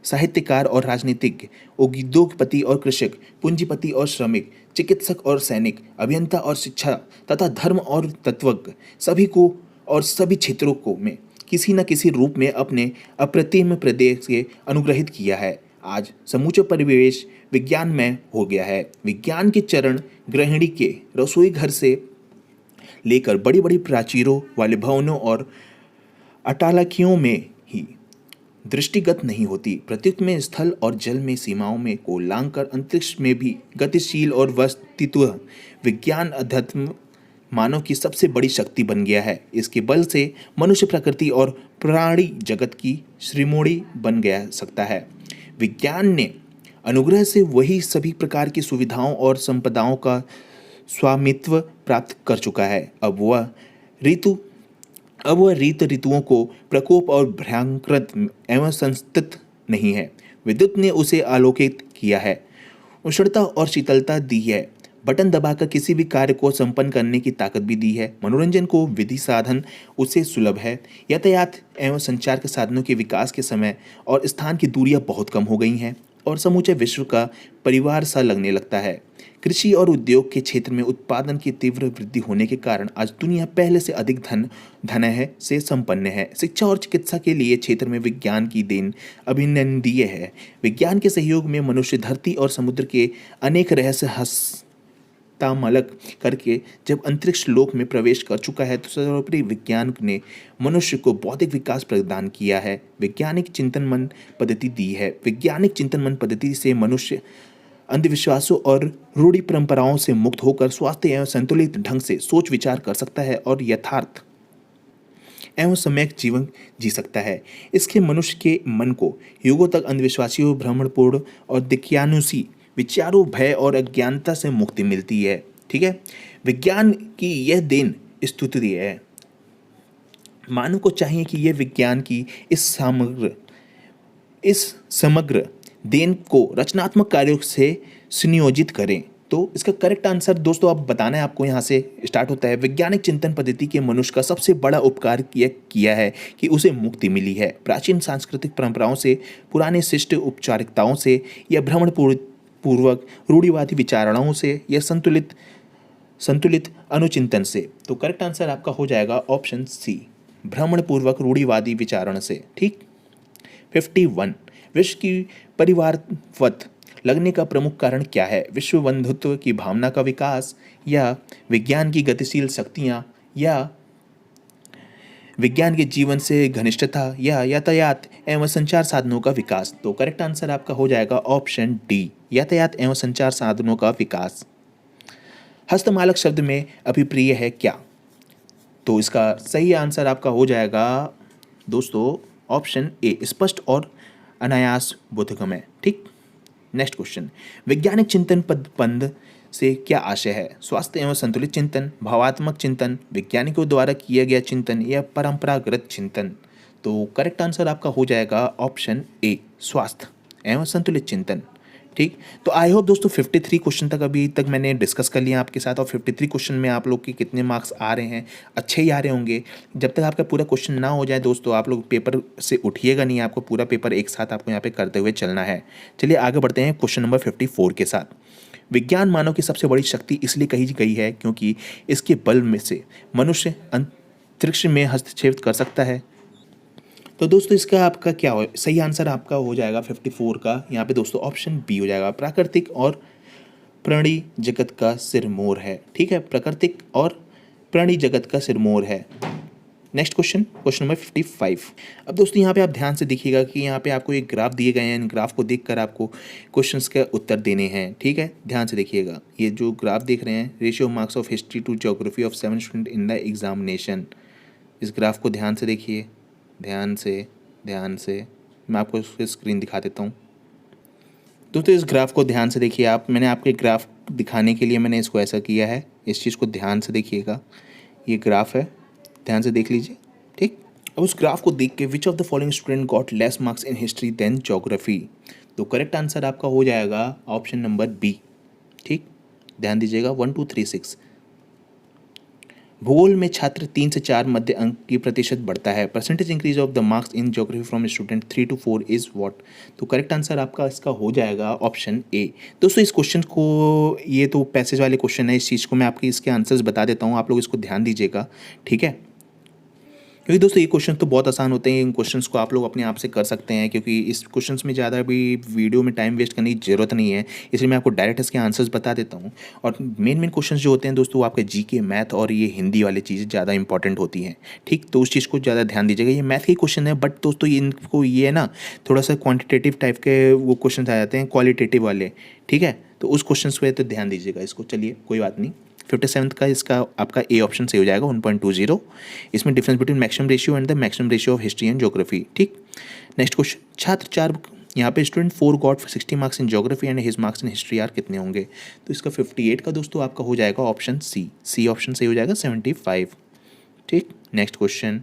साहित्यकार और राजनीतिज्ञ, उद्योगपति और कृषक, पूंजीपति और श्रमिक, चिकित्सक और सैनिक, अभियंता और शिक्षा तथा धर्म और तत्वज्ञ, सभी को और सभी क्षेत्रों को में किसी न किसी रूप में अपने अप्रतिम प्रदेश से अनुग्रहित किया है। आज समूचा परिवेश विज्ञान में हो गया है। विज्ञान के चरण गृहिणी के रसोई घर से लेकर बड़ी बड़ी प्राचीरों वाले भवनों और अटालकियों में ही दृष्टिगत नहीं होती, प्रत्युत में स्थल और जल में सीमाओं में को लांघकर अंतरिक्ष में भी गतिशील और वस्तुत्व विज्ञान अध्यात्म मानव की सबसे बड़ी शक्ति बन गया है। इसके बल से मनुष्य प्रकृति और प्राणी जगत की श्रीमोड़ी बन गया सकता है। विज्ञान ने अनुग्रह से वही सभी प्रकार की सुविधाओं और संपदाओं का स्वामित्व प्राप्त कर चुका है। अब वह ऋतुओं को प्रकोप और भयंकृत एवं संस्थित नहीं है। विद्युत ने उसे आलोकित किया है, उष्णता और शीतलता दी है, बटन दबाकर किसी भी कार्य को संपन्न करने की ताकत भी दी है। मनोरंजन को विधि साधन उसे सुलभ है। यातायात एवं संचार के साधनों के विकास के समय और स्थान की दूरियां बहुत कम हो गई हैं और समूचे विश्व का परिवार सा लगने लगता है। कृषि और उद्योग के क्षेत्र में उत्पादन की तीव्र वृद्धि होने के कारण आज दुनिया पहले से अधिक धन से संपन्न है। शिक्षा और चिकित्सा के लिए क्षेत्र में विज्ञान की देन अभिनंदनीय है। विज्ञान के सहयोग में मनुष्य धरती और समुद्र के अनेक रहस्य हस्तमलक करके जब अंतरिक्ष लोक में प्रवेश कर चुका है, तो सर्वोपरि विज्ञान ने मनुष्य को बौद्धिक विकास प्रदान किया है, वैज्ञानिक चिंतन मन पद्धति दी है। वैज्ञानिक चिंतन मन पद्धति से मनुष्य अंधविश्वासों और रूढ़ि परंपराओं से मुक्त होकर स्वास्थ्य एवं संतुलित ढंग से सोच विचार कर सकता है और यथार्थ एवं सम्यक जीवन जी सकता है। इसके मनुष्य के मन को युगों तक अंधविश्वासियों, भ्रमणपूर्ण और दिक्यानुसी विचारों, भय और अज्ञानता से मुक्ति मिलती है। ठीक है, विज्ञान की यह देन स्तुति है। मानव को चाहिए कि यह विज्ञान की इस समग्र देन को रचनात्मक कार्यों से सुनियोजित करें। तो इसका करेक्ट आंसर दोस्तों आप बताना है, आपको यहाँ से स्टार्ट होता है। वैज्ञानिक चिंतन पद्धति के मनुष्य का सबसे बड़ा उपकार किया है कि उसे मुक्ति मिली है। प्राचीन सांस्कृतिक परंपराओं से, पुराने शिष्ट औपचारिकताओं से, या भ्रमण पूर्वक रूढ़िवादी विचारणाओं से, या संतुलित अनुचिंतन से। तो करेक्ट आंसर आपका हो जाएगा ऑप्शन सी, भ्रमण पूर्वक रूढ़िवादी विचारण से। ठीक। 51, विश्व की परिवारवत लगने का प्रमुख कारण क्या है? विश्व बंधुत्व की भावना का विकास, या विज्ञान की गतिशील शक्तियाँ, या विज्ञान के जीवन से घनिष्ठता, या यातायात एवं संचार साधनों का विकास। तो करेक्ट आंसर आपका हो जाएगा ऑप्शन डी, यातायात एवं संचार साधनों का विकास। हस्तमालक शब्द में अभिप्रिय है क्या? तो इसका सही आंसर आपका हो जाएगा दोस्तों ऑप्शन ए, स्पष्ट और अनायास बोधगम्य। ठीक। नेक्स्ट क्वेश्चन, वैज्ञानिक चिंतन पद से क्या आशय है? स्वास्थ्य एवं संतुलित चिंतन, भावात्मक चिंतन, वैज्ञानिकों द्वारा किया गया चिंतन, या परंपरागत चिंतन। तो करेक्ट आंसर आपका हो जाएगा ऑप्शन ए, स्वास्थ्य एवं संतुलित चिंतन। ठीक। तो आई होप दोस्तों 53 क्वेश्चन तक अभी तक मैंने डिस्कस कर लिया आपके साथ, और 53 क्वेश्चन में आप लोग के कितने मार्क्स आ रहे हैं, अच्छे ही आ रहे होंगे। जब तक आपका पूरा क्वेश्चन ना हो जाए दोस्तों, आप लोग पेपर से उठिएगा नहीं, आपको पूरा पेपर एक साथ आपको यहाँ पे करते हुए चलना है। चलिए आगे बढ़ते हैं क्वेश्चन नंबर 54 के साथ। विज्ञान मानव की सबसे बड़ी शक्ति इसलिए कही गई है क्योंकि इसके बल में से मनुष्य अंतरिक्ष में हस्तक्षेप कर सकता है। तो दोस्तों इसका आपका क्या हो, सही आंसर आपका हो जाएगा 54 का यहाँ पे दोस्तों ऑप्शन बी हो जाएगा, प्राकृतिक और प्राणी जगत का सिरमौर है। ठीक है, प्राकृतिक और प्राणी जगत का सिरमौर है। Next question, question number 55। अब दोस्तों यहाँ पे आप ध्यान से देखिएगा कि यहाँ पे आपको एक ग्राफ दिए गए हैं, इन ग्राफ को देखकर आपको क्वेश्चंस के उत्तर देने हैं। ठीक है, ध्यान से देखिएगा, ये जो ग्राफ देख रहे हैं, ratio marks of history to geography of 7 student in the examination. इस ग्राफ को ध्यान से देखिए, ध्यान से मैं आपको उसकी स्क्रीन दिखा देता हूँ। दोस्तों इस ग्राफ को ध्यान से देखिए आप, मैंने आपके ग्राफ दिखाने के लिए मैंने इसको ऐसा किया है, इस चीज़ को ध्यान से देखिएगा। ये ग्राफ है, ध्यान से देख लीजिए। ठीक, अब उस ग्राफ को देख के which of the following student got less marks in history than geography, तो करेक्ट आंसर आपका हो जाएगा ऑप्शन नंबर बी। ठीक, ध्यान दीजिएगा 1 2 3 6। भूगोल में छात्र 3 से 4 मध्य अंक की प्रतिशत बढ़ता है। Percentage increase of the marks in geography from student 3 to 4 is what, तो करेक्ट आंसर आपका इसका हो जाएगा ऑप्शन ए। दोस्तों इस क्वेश्चन को, ये तो पैसेज वाले क्वेश्चन है, इस चीज़ को मैं आपके इसके आंसर्स बता देता हूँ, आप लोग इसको ध्यान दीजिएगा। ठीक है, क्योंकि दोस्तों ये क्वेश्चन तो बहुत आसान होते हैं, इन क्वेश्चंस को आप लोग अपने आप से कर सकते हैं, क्योंकि इस क्वेश्चंस में ज़्यादा भी वीडियो में टाइम वेस्ट करने की ज़रूरत नहीं है, इसलिए मैं आपको डायरेक्ट इसके आंसर्स बता देता हूँ। और मेन क्वेश्चंस जो होते हैं दोस्तों, वो आपके जीके, मैथ और ये हिंदी वाली चीज़ें ज़्यादा इंपॉर्टेंट होती हैं। ठीक, तो उस चीज़ को ज़्यादा ध्यान दीजिएगा। ये मैथ के क्वेश्चन है, बट दोस्तों इनको ये है ना, थोड़ा सा क्वान्टिटेटिव टाइप के वो क्वेश्चन आ जाते हैं, क्वालिटेटिव वाले। ठीक है, तो उस क्वेश्चन पे तो ध्यान दीजिएगा इसको। चलिए कोई बात नहीं, 57 का इसका आपका ए ऑप्शन सही हो जाएगा 1.20। इसमें difference between maximum ratio and the maximum ratio of history and geography. ठीक, नेक्स्ट क्वेश्चन, छात्र 4, यहाँ पे student 4 got 60 marks in geography and his marks in history are कितने होंगे, तो इसका 58 का दोस्तों आपका हो जाएगा ऑप्शन सी ऑप्शन सही हो जाएगा 75। ठीक, नेक्स्ट क्वेश्चन,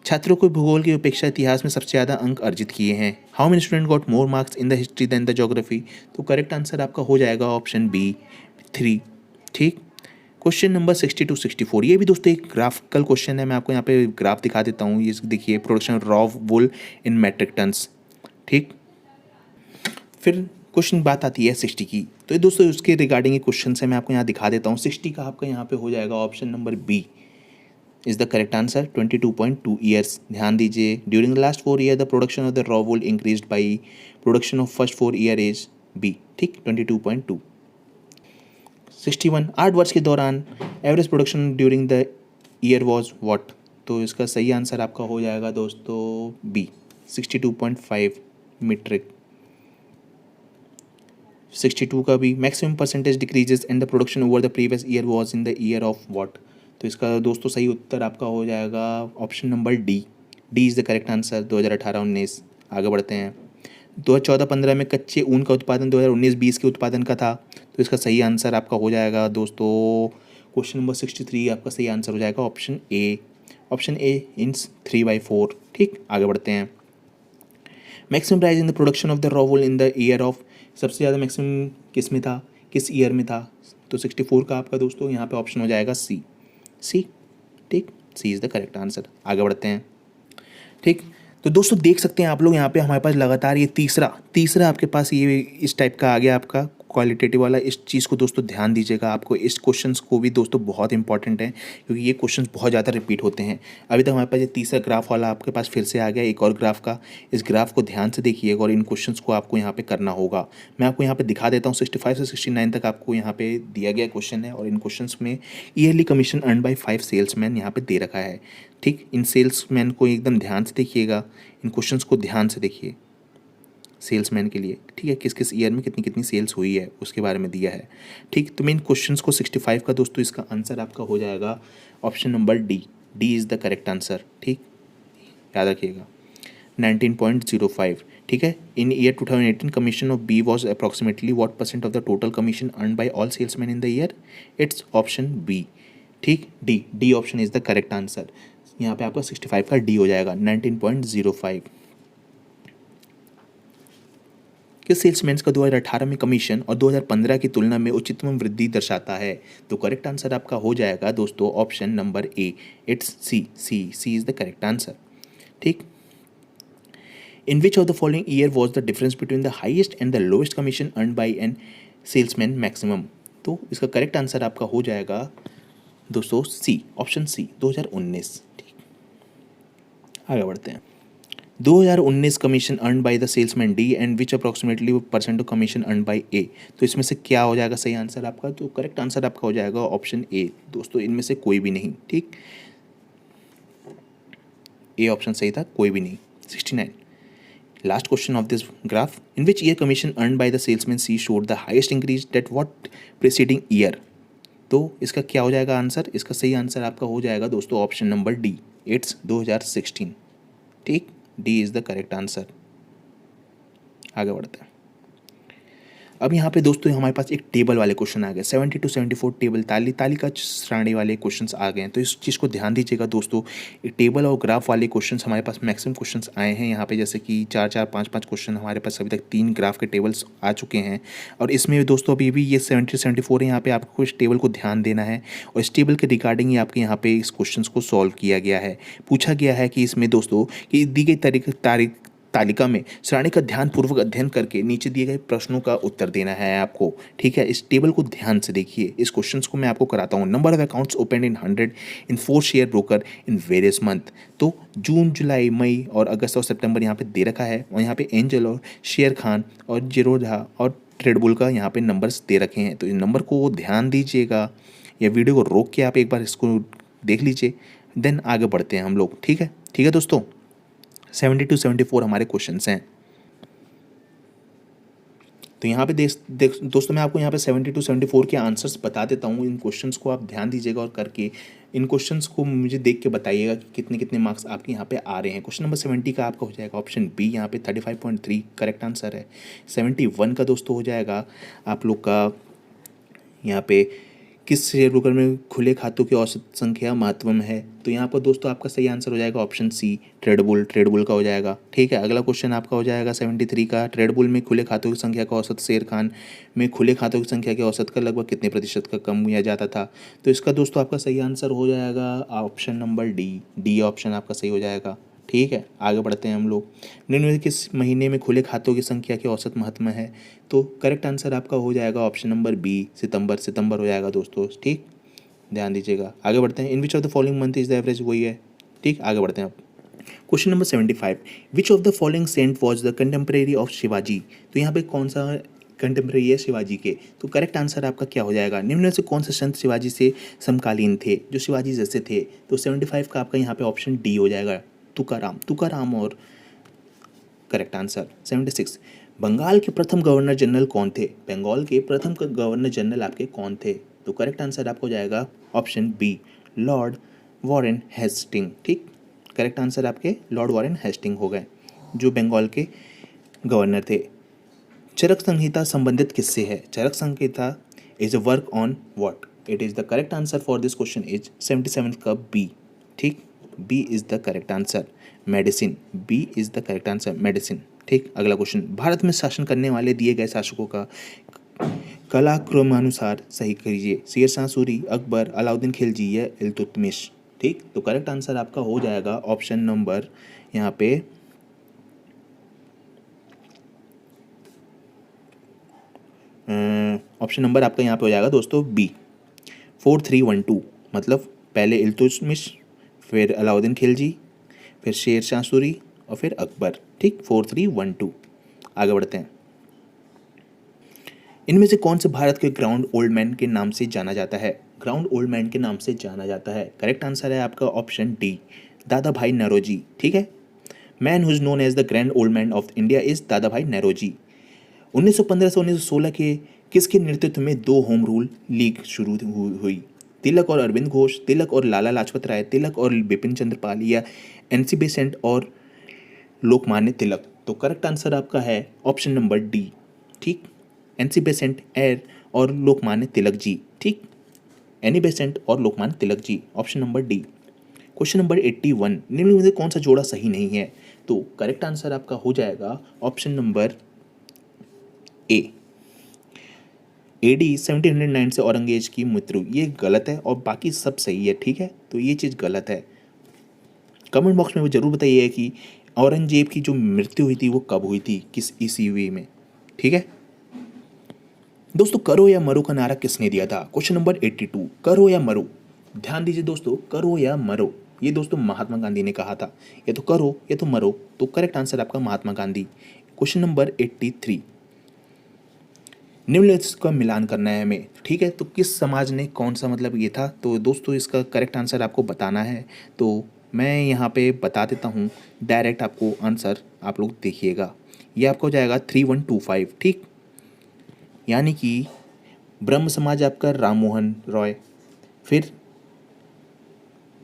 छात्रों को भूगोल की अपेक्षा इतिहास में सबसे ज़्यादा अंक अर्जित किए हैं। How many student got more marks in the history than the geography, तो करेक्ट आंसर आपका हो जाएगा ऑप्शन बी 3। ठीक, क्वेश्चन नंबर 60 to 64, ये भी दोस्तों एक ग्राफिकल क्वेश्चन है, मैं आपको यहाँ पे ग्राफ दिखा देता हूँ। ये देखिए, प्रोडक्शन रॉ वुल इन मेट्रिक टन्स। ठीक, फिर क्वेश्चन बात आती है 60 की, तो ये दोस्तों उसके रिगार्डिंग क्वेश्चन है, मैं आपको यहाँ दिखा देता हूँ। 60 का आपका यहाँ पे हो जाएगा option number B is the correct answer, 22.2 years. ध्यान दीजिए, during the last 4 year the production of the raw wool increased by production of first 4 year is B. ठीक, 22.2। 61, 8 वर्ष के दौरान average production during the year was what, तो इसका सही answer आपका हो जाएगा दोस्तों बी 62.5 मीट्रिक। 62 का भी, maximum percentage decreases in the production over the previous year was in the year of what, तो इसका दोस्तों सही उत्तर आपका हो जाएगा option number D is the correct answer, 2018-19। आगे बढ़ते हैं, 2014-15 में कच्चे ऊन का उत्पादन 2019-20 के उत्पादन का था, तो इसका सही आंसर आपका हो जाएगा दोस्तों क्वेश्चन नंबर 63, आपका सही आंसर हो जाएगा ऑप्शन ए इन 3/4। ठीक, आगे बढ़ते हैं, maximum rise in the production of the raw wool in the year of, सबसे ज़्यादा मैक्सिमम किस में था, किस ईयर में था, तो 64 का आपका दोस्तों यहाँ पे ऑप्शन हो जाएगा सी। ठीक, सी इज़ द करेक्ट आंसर। आगे बढ़ते हैं। ठीक, तो दोस्तों देख सकते हैं आप लोग यहाँ पे हमारे पास लगातार ये तीसरा आपके पास ये इस टाइप का आ गया आपका क्वालिटेटिव वाला। इस चीज़ को दोस्तों ध्यान दीजिएगा, आपको इस क्वेश्चंस को भी दोस्तों बहुत इंपॉर्टेंट है, क्योंकि ये क्वेश्चंस बहुत ज़्यादा रिपीट होते हैं। अभी तक हमारे पास ये तीसरा ग्राफ वाला आपके पास फिर से आ गया, एक और ग्राफ का। इस ग्राफ को ध्यान से देखिएगा और इन क्वेश्चंस को आपको यहाँ पे करना होगा। मैं आपको यहाँ पे दिखा देता हूँ, 65 से 69 तक आपको यहाँ पे दिया गया क्वेश्चन है, और इन क्वेश्चंस में yearly commission earn bye 5 salesman यहाँ पे दे रखा है। ठीक, इन सेल्समैन को एकदम ध्यान से देखिएगा, इन क्वेश्चंस को ध्यान से देखिए, सेल्समैन के लिए। ठीक है, किस किस ईयर में कितनी कितनी सेल्स हुई है उसके बारे में दिया है। ठीक, तो मेन क्वेश्चंस को 65 का दोस्तों इसका आंसर आपका हो जाएगा option number D is the correct answer. ठीक, याद रखिएगा 19.05। ठीक है, in year 2018 commission of B was approximately what percent of the total commission earn by all salesman in the year, it's option B. ठीक, D option is the correct answer. यहाँ पे आपका 65 का डी हो जाएगा 19.05। किस सेल्समैन का 2018 में कमीशन और 2015 की तुलना में उच्चतम वृद्धि दर्शाता है? तो करेक्ट आंसर आपका हो जाएगा दोस्तों option number A, it's C is the correct answer. ठीक। In which of the following year was the difference between the highest and the lowest commission earn by an salesman maximum? तो इसका correct answer आपका हो जाएगा दोस्तों सी, option C, 2019। ठीक, आगे बढ़ते हैं। 2019 commission earn by the salesman D and which approximately percent of commission earn by A? तो इसमें से क्या हो जाएगा सही आंसर आपका? तो करेक्ट आंसर आपका हो जाएगा ऑप्शन ए दोस्तों, इनमें से कोई भी नहीं। ठीक, ए ऑप्शन सही था, कोई भी नहीं। 69 last question of this graph, in which year commission earn by the salesman C showed the highest increase that what preceding year? तो इसका क्या हो जाएगा आंसर? इसका सही आंसर आपका हो जाएगा दोस्तों ऑप्शन नंबर डी, इट्स 2016। ठीक, D is the correct answer. आगे बढ़ते हैं। अब यहाँ पे दोस्तों हमारे पास एक टेबल वाले क्वेश्चन आ गए, 70 to 74 टेबल तालिका श्रेणी वाले क्वेश्चंस आ गए हैं। तो इस चीज़ को ध्यान दीजिएगा दोस्तों, टेबल और ग्राफ वाले क्वेश्चंस हमारे पास मैक्सिमम क्वेश्चंस आए हैं यहाँ पे, जैसे कि 4-4, 5-5 क्वेश्चन हमारे पास अभी तक 3 ग्राफ के टेबल्स आ चुके हैं। और इसमें भी दोस्तों अभी भी ये 70-74 है, यहाँ पे आपको इस टेबल को ध्यान देना है और इस टेबल के रिगार्डिंग ही आपके यहाँ पे इस क्वेश्चन को सॉल्व किया गया है। पूछा गया है कि इसमें दोस्तों कि दी गई तालिका में श्रेणी का ध्यानपूर्वक अध्ययन करके नीचे दिए गए प्रश्नों का उत्तर देना है आपको। ठीक है, इस टेबल को ध्यान से देखिए। इस क्वेश्चंस को मैं आपको कराता हूँ। Number of accounts open in 100 in 4 share broker in various month. तो जून, जुलाई, मई और अगस्त और सितंबर यहाँ पे दे रखा है और यहाँ पे एंजल और शेयर खान और जीरोधा और ट्रेडबुल का यहाँ पे नंबर्स दे रखे हैं। तो इन नंबर को ध्यान दीजिएगा या वीडियो को रोक के आप एक बार इसको देख लीजिए, देन आगे बढ़ते हैं हम लोग। ठीक है दोस्तों, 70 to 74 हमारे क्वेश्चंस हैं। तो यहाँ पे दोस्तों मैं आपको यहाँ पे 70 to 74 के आंसर्स बता देता हूँ। इन क्वेश्चंस को आप ध्यान दीजिएगा और करके इन क्वेश्चंस को मुझे देख के बताइएगा कि कितने कितने मार्क्स आपके यहाँ पे आ रहे हैं। क्वेश्चन नंबर 70 का आपका हो जाएगा ऑप्शन बी, यहाँ पे 35.3 करेक्ट आंसर है। 71 का दोस्तों हो जाएगा आप लोग का यहाँ पे किस शेयर ब्रोकर में खुले खातों की औसत संख्या महत्वपूर्ण है? तो यहाँ पर दोस्तों आपका सही आंसर हो जाएगा ऑप्शन सी, ट्रेडबुल का हो जाएगा। ठीक है, अगला क्वेश्चन आपका हो जाएगा 73 का, ट्रेडबुल में खुले खातों की संख्या का औसत शेर खान में खुले खातों की संख्या के औसत का लगभग कितने प्रतिशत का कम किया जाता था? तो इसका दोस्तों आपका सही आंसर हो जाएगा ऑप्शन नंबर डी ऑप्शन आपका सही हो जाएगा। ठीक है, आगे बढ़ते हैं हम लोग। निम्न में किस महीने में खुले खातों की संख्या के औसत महत्व है? तो करेक्ट आंसर आपका हो जाएगा ऑप्शन नंबर बी, सितंबर हो जाएगा दोस्तों। ठीक, ध्यान दीजिएगा। आगे बढ़ते हैं। In which of the following month is the average, वही है। ठीक, आगे बढ़ते हैं आप। Question number 75, which of the following saint was the contemporary of Shivaji? तो यहाँ पे कौन सा कंटेम्प्रेरी है शिवाजी के? तो करेक्ट आंसर आपका क्या हो जाएगा? निम्न में से कौन से संत शिवाजी से समकालीन थे, जो शिवाजी जैसे थे? तो 75 का आपका यहाँ पे ऑप्शन डी हो जाएगा, तुकाराम और करेक्ट आंसर। 76, बंगाल के प्रथम गवर्नर जनरल कौन थे? बंगाल के प्रथम गवर्नर जनरल आपके कौन थे? तो करेक्ट आंसर आपको जाएगा option B, Lord Warren Hasting. ठीक, करेक्ट आंसर आपके लॉर्ड वॉरेन हेस्टिंग हो गए, जो बंगाल के गवर्नर थे। चरक संहिता संबंधित किससे है? Charak Samhita is a work on what? It is the correct answer for this question is 77 का बी। ठीक, B is the correct answer, medicine. B is the correct answer, medicine. ठीक, अगला क्वेश्चन, भारत में शासन करने वाले दिए गए शासकों का कालक्रमानुसार सही कीजिए। शेरशाह सूरी, अकबर, अलाउद्दीन खिलजी या इल्तुतमिश? ठीक, तो करेक्ट आंसर आपका हो जाएगा ऑप्शन नंबर यहाँ पे ऑप्शन नंबर आपका यहाँ पे हो जाएगा दोस्तों बी, 4312। मतलब पहले इल्तुतमिश, फिर अलाउद्दीन खिलजी, फिर शेरशाह सूरी और फिर अकबर। ठीक, 4312। आगे बढ़ते हैं। इनमें से कौन से भारत के ग्राउंड ओल्ड मैन के नाम से जाना जाता है? ग्राउंड ओल्ड मैन के नाम से जाना जाता है। करेक्ट आंसर है आपका ऑप्शन डी, दादा भाई नौरोजी। ठीक है, man who is known as the grand old man of India is Dadabhai Naoroji. 1915 से 1916 के किसके नेतृत्व में 2 होम रूल लीग शुरू हुई? तिलक और अरविंद घोष, तिलक और लाला लाजपत राय, तिलक और बिपिन चंद्र पाल या एनसी बेसेंट और लोकमान्य तिलक? तो करेक्ट आंसर आपका है ऑप्शन नंबर डी। ठीक, एनसी बेसेंट एर और लोकमान्य तिलक जी। ठीक, एनी बेसेंट और Lokmanya Tilak ji, option number D. Question number 81, निम्न में से कौन सा जोड़ा सही नहीं है? तो करेक्ट आंसर आपका हो जाएगा ऑप्शन नंबर ए, AD 1709 से औरंगजेब की मृत्यु, ये गलत है और बाकी सब सही है, ठीक है। तो ये चीज़ गलत है। कमेंट बॉक्स में वो जरूर बताइए कि औरंगजेब की जो मृत्यु हुई थी वो कब हुई थी, किस ईस्वी में, ठीक है। दोस्तों, करो या मरो का नारा किसने दिया था? क्वेश्चन नंबर 82, करो या मरो। ध्यान दीजिए दोस्तों, करो या मरो, ये दोस्तों महात्मा गांधी ने कहा था। या तो करो या तो मरो, तो करेक्ट आंसर आपका महात्मा गांधी। क्वेश्चन नंबर 83, निम्नलिखित का मिलान करना है हमें, ठीक है। तो किस समाज ने कौन सा मतलब ये था, तो दोस्तों इसका करेक्ट आंसर आपको बताना है। तो मैं यहाँ पे बता देता हूँ डायरेक्ट, आपको आंसर आप लोग देखिएगा। ये आपको हो जाएगा 3125, ठीक। यानी कि ब्रह्म समाज आपका राम मोहन रॉय, फिर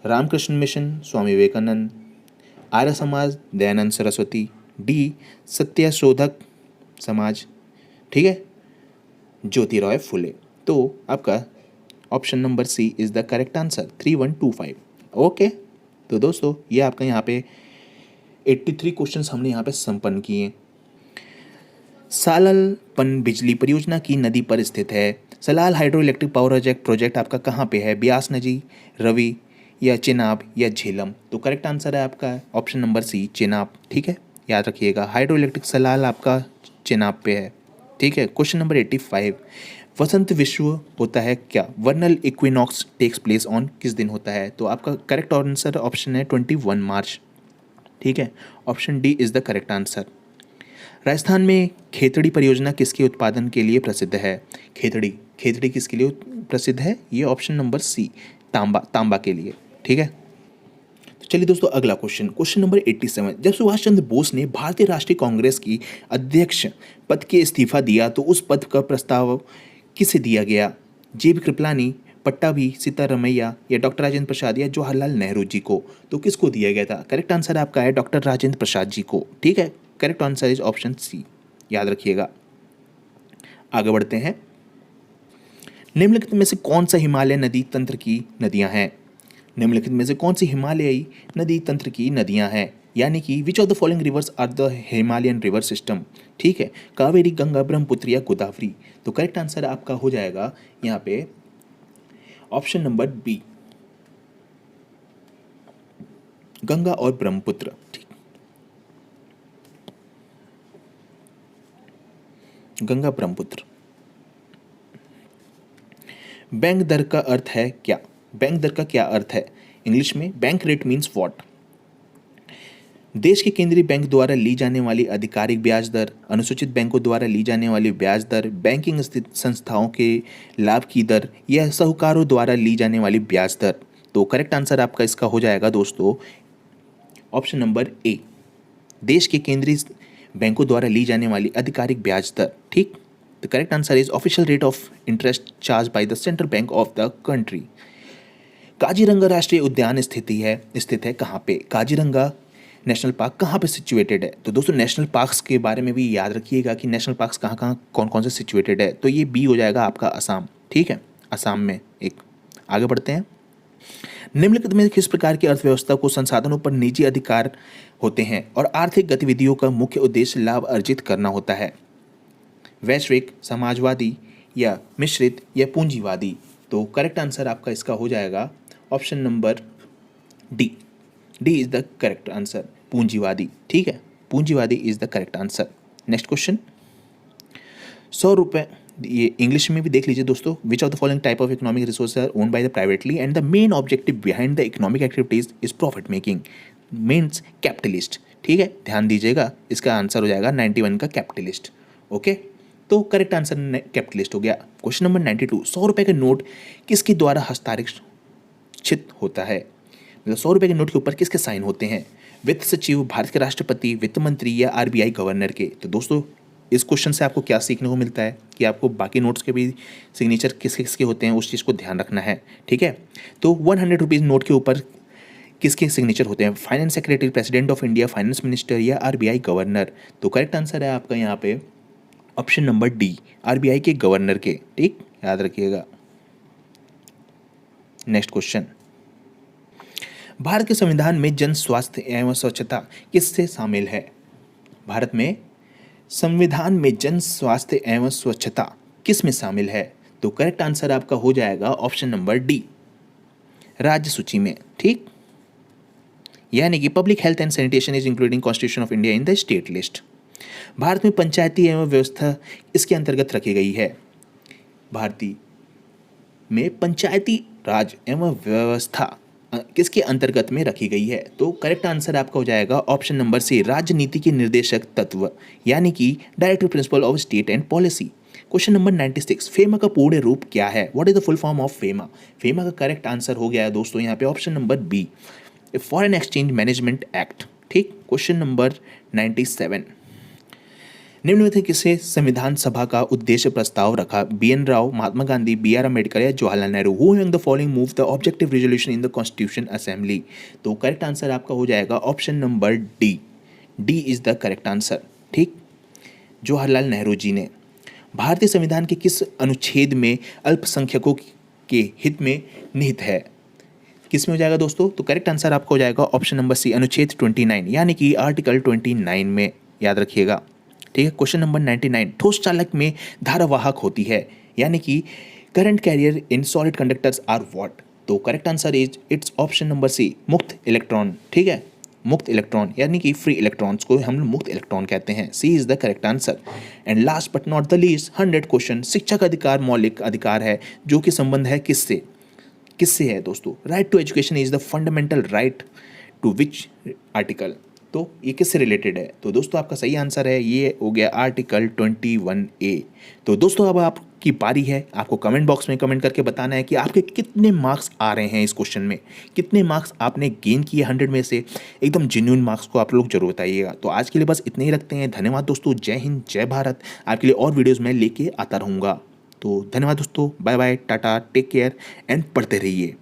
रामकृष्ण मिशन स्वामी विवेकानंद, आर्य समाज दयानंद सरस्वती, डी सत्यशोधक समाज, ठीक है, ज्योतिराव फुले। तो आपका option number C is the correct answer, 3125। Okay, तो दोस्तों ये आपका यहाँ पे 83 क्वेश्चंस हमने यहाँ पे संपन्न किए। सालल पन बिजली परियोजना की नदी पर स्थित है। Salal hydro electric power project आपका कहाँ पे है? ब्यास नदी, रवि या चिनाब या झेलम? तो करेक्ट आंसर है आपका ऑप्शन नंबर सी, चिनाब, ठीक है। याद रखिएगा, हाइड्रो इलेक्ट्रिक सलाल आपका चिनाब पे है, ठीक है। क्वेश्चन नंबर 85, वसंत विश्व होता है क्या? वर्नल इक्विनॉक्स टेक्स प्लेस ऑन किस दिन होता है? तो आपका करेक्ट आंसर ऑप्शन है 21 मार्च, ठीक है। Option D is the correct answer. Rajasthan में खेतड़ी परियोजना किसके उत्पादन के लिए प्रसिद्ध है? खेतड़ी, खेतड़ी किसके लिए प्रसिद्ध है? ये ऑप्शन नंबर सी, तांबा, तांबा के लिए, ठीक है। तो चलिए दोस्तों अगला क्वेश्चन, क्वेश्चन नंबर 87, जब सुभाष चंद्र बोस ने भारतीय राष्ट्रीय कांग्रेस की अध्यक्ष पद के इस्तीफा दिया तो उस पद का प्रस्ताव किसे दिया गया? JB कृपलानी, पट्टाभी, सीतारमैया या डॉक्टर राजेंद्र प्रसाद या जवाहरलाल नेहरू जी को? तो किसको दिया गया था? करेक्ट आंसर आपका है डॉक्टर राजेंद्र प्रसाद जी को, ठीक है। Correct answer is option C, याद रखिएगा। आगे बढ़ते हैं। निम्नलिखित में से कौन सा हिमालय नदी तंत्र की नदियां हैं? निम्नलिखित में से कौन सी हिमालयी नदी तंत्र की नदियां हैं? यानी कि which of the following rivers are the Himalayan river system, ठीक है। कावेरी, गंगा, ब्रह्मपुत्र या गोदावरी? तो करेक्ट आंसर आपका हो जाएगा यहाँ पे ऑप्शन नंबर बी, गंगा और ब्रह्मपुत्र, ठीक। गंगा ब्रह्मपुत्र। बैंक दर का अर्थ है क्या? बैंक दर का क्या अर्थ है इंग्लिश में? Bank rate means what? देश के केंद्रीय बैंक द्वारा ली जाने वाली आधिकारिक ब्याज दर, अनुसूचित बैंकों द्वारा ली जाने वाली ब्याज दर, बैंकिंग स्थित संस्थाओं के लाभ की दर या साहूकारों द्वारा ली जाने वाली ब्याज दर? तो करेक्ट आंसर आपका इसका हो जाएगा दोस्तों ऑप्शन नंबर ए, देश के केंद्रीय बैंकों द्वारा ली जाने वाली आधिकारिक ब्याज दर, ठीक। The correct answer is official rate of interest charge by the central bank of the country. Kaziranga राष्ट्रीय उद्यान स्थित है कहाँ पे? काजीरंगा नेशनल पार्क कहाँ पे सिचुएटेड है? तो दोस्तों नेशनल पार्क्स के बारे में भी याद रखिएगा कि नेशनल पार्क्स कहाँ कहाँ कौन कौन से सिचुएटेड है। तो ये बी हो जाएगा आपका असम, ठीक है, असम में एक। आगे बढ़ते हैं। निम्नलिखित में किस प्रकार की अर्थव्यवस्था को संसाधनों पर निजी अधिकार होते हैं और आर्थिक गतिविधियों का मुख्य उद्देश्य लाभ अर्जित करना होता है? वैश्विक, समाजवादी या मिश्रित या पूंजीवादी? तो करेक्ट आंसर आपका इसका हो जाएगा option number D, D is the correct answer, पूंजीवादी, ठीक है। पूंजीवादी is the correct answer. Next question, 100 रुपये, ये इंग्लिश में भी देख लीजिए दोस्तों। Which of the following type of economic resource are owned by the privately and the main objective behind the economic activities is profit making? Means capitalist, ठीक है। ध्यान दीजिएगा, इसका आंसर हो जाएगा 91 का कैपिटलिस्ट, ओके। तो करेक्ट आंसर कैपिटलिस्ट हो गया। क्वेश्चन नंबर 92, 100 रुपये का नोट किसके द्वारा हस्ताक्षरित होता है? मतलब 100 रुपये के नोट के ऊपर किसके साइन होते हैं? वित्त सचिव, भारत के राष्ट्रपति, वित्त मंत्री या RBI गवर्नर के? तो दोस्तों इस क्वेश्चन से आपको क्या सीखने को मिलता है कि आपको बाकी नोट्स के भी सिग्नेचर किसके किसके होते हैं उस चीज़ को ध्यान रखना है, ठीक है। तो 100 रुपीज़ नोट के ऊपर किसके सिग्नेचर होते हैं? Finance secretary, president of India, finance minister या RBI गवर्नर? तो करेक्ट आंसर है आपका यहाँ पे ऑप्शन नंबर डी, RBI के गवर्नर के, ठीक, याद रखिएगा। नेक्स्ट क्वेश्चन, भारत के संविधान में जन स्वास्थ्य एवं स्वच्छता किससे शामिल है? भारत में संविधान में जन स्वास्थ्य एवं स्वच्छता किस में शामिल है? तो करेक्ट आंसर आपका हो जाएगा ऑप्शन नंबर डी, राज्य सूची में। ठीक, यानी कि public health and sanitation is including constitution of India in the state list. Bharat में पंचायती एवं व्यवस्था इसके अंतर्गत रखी गई है। भारतीय में पंचायती राज एवं व्यवस्था किसके अंतर्गत में रखी गई है? तो करेक्ट आंसर आपका हो जाएगा ऑप्शन नंबर सी, राजनीति के निर्देशक तत्व, यानी कि directive principle of state and policy. Question number 96, FEMA का पूर्ण रूप क्या है? What is the full form of FEMA? FEMA का करेक्ट आंसर हो गया है दोस्तों यहाँ पे option number B, foreign exchange management act. ठीक, क्वेश्चन नंबर 97, निम्न में से किसे संविधान सभा का उद्देश्य प्रस्ताव रखा? BN राव, महात्मा गांधी, BR अम्बेडकर या Jawaharlal Nehru? Who among the following move the objective resolution in the constitution assembly? तो करेक्ट आंसर आपका हो जाएगा option number D, D is the correct answer. ठीक, जवाहरलाल नेहरू जी ने। भारतीय संविधान के किस अनुच्छेद में अल्पसंख्यकों के हित में निहित है? किस में हो जाएगा दोस्तों? तो करेक्ट आंसर आपका हो जाएगा ऑप्शन नंबर सी, अनुच्छेद 29, यानी कि आर्टिकल 29 में, याद रखिएगा। ठीक है, क्वेश्चन नंबर 99, ठोस चालक में धारावाहक होती है, यानी कि current carrier in solid conductors are what? तो correct answer is it's option number C, मुक्त इलेक्ट्रॉन। ठीक है, मुक्त इलेक्ट्रॉन, यानी कि फ्री इलेक्ट्रॉन्स को हम लोग मुक्त इलेक्ट्रॉन कहते हैं। C is the correct answer. And last but not the least, 100 question, शिक्षा का अधिकार मौलिक अधिकार है जो कि संबंध है किससे? किससे है दोस्तों? Right to education is the fundamental right to which article? तो ये किससे रिलेटेड है? तो दोस्तों आपका सही आंसर है, ये हो गया आर्टिकल 21A। तो दोस्तों अब आपकी बारी है, आपको कमेंट बॉक्स में कमेंट करके बताना है कि आपके कितने मार्क्स आ रहे हैं इस क्वेश्चन में, कितने मार्क्स आपने गेन किए 100 में से। एकदम जेन्युइन मार्क्स को आप लोग जरूर बताइएगा। तो आज के लिए बस इतने ही रखते हैं। धन्यवाद दोस्तों, जय हिंद, जय भारत। आपके लिए और वीडियोज़ मैं लेके आता रहूँगा। तो धन्यवाद दोस्तों, bye bye, tata, take care and पढ़ते रहिए।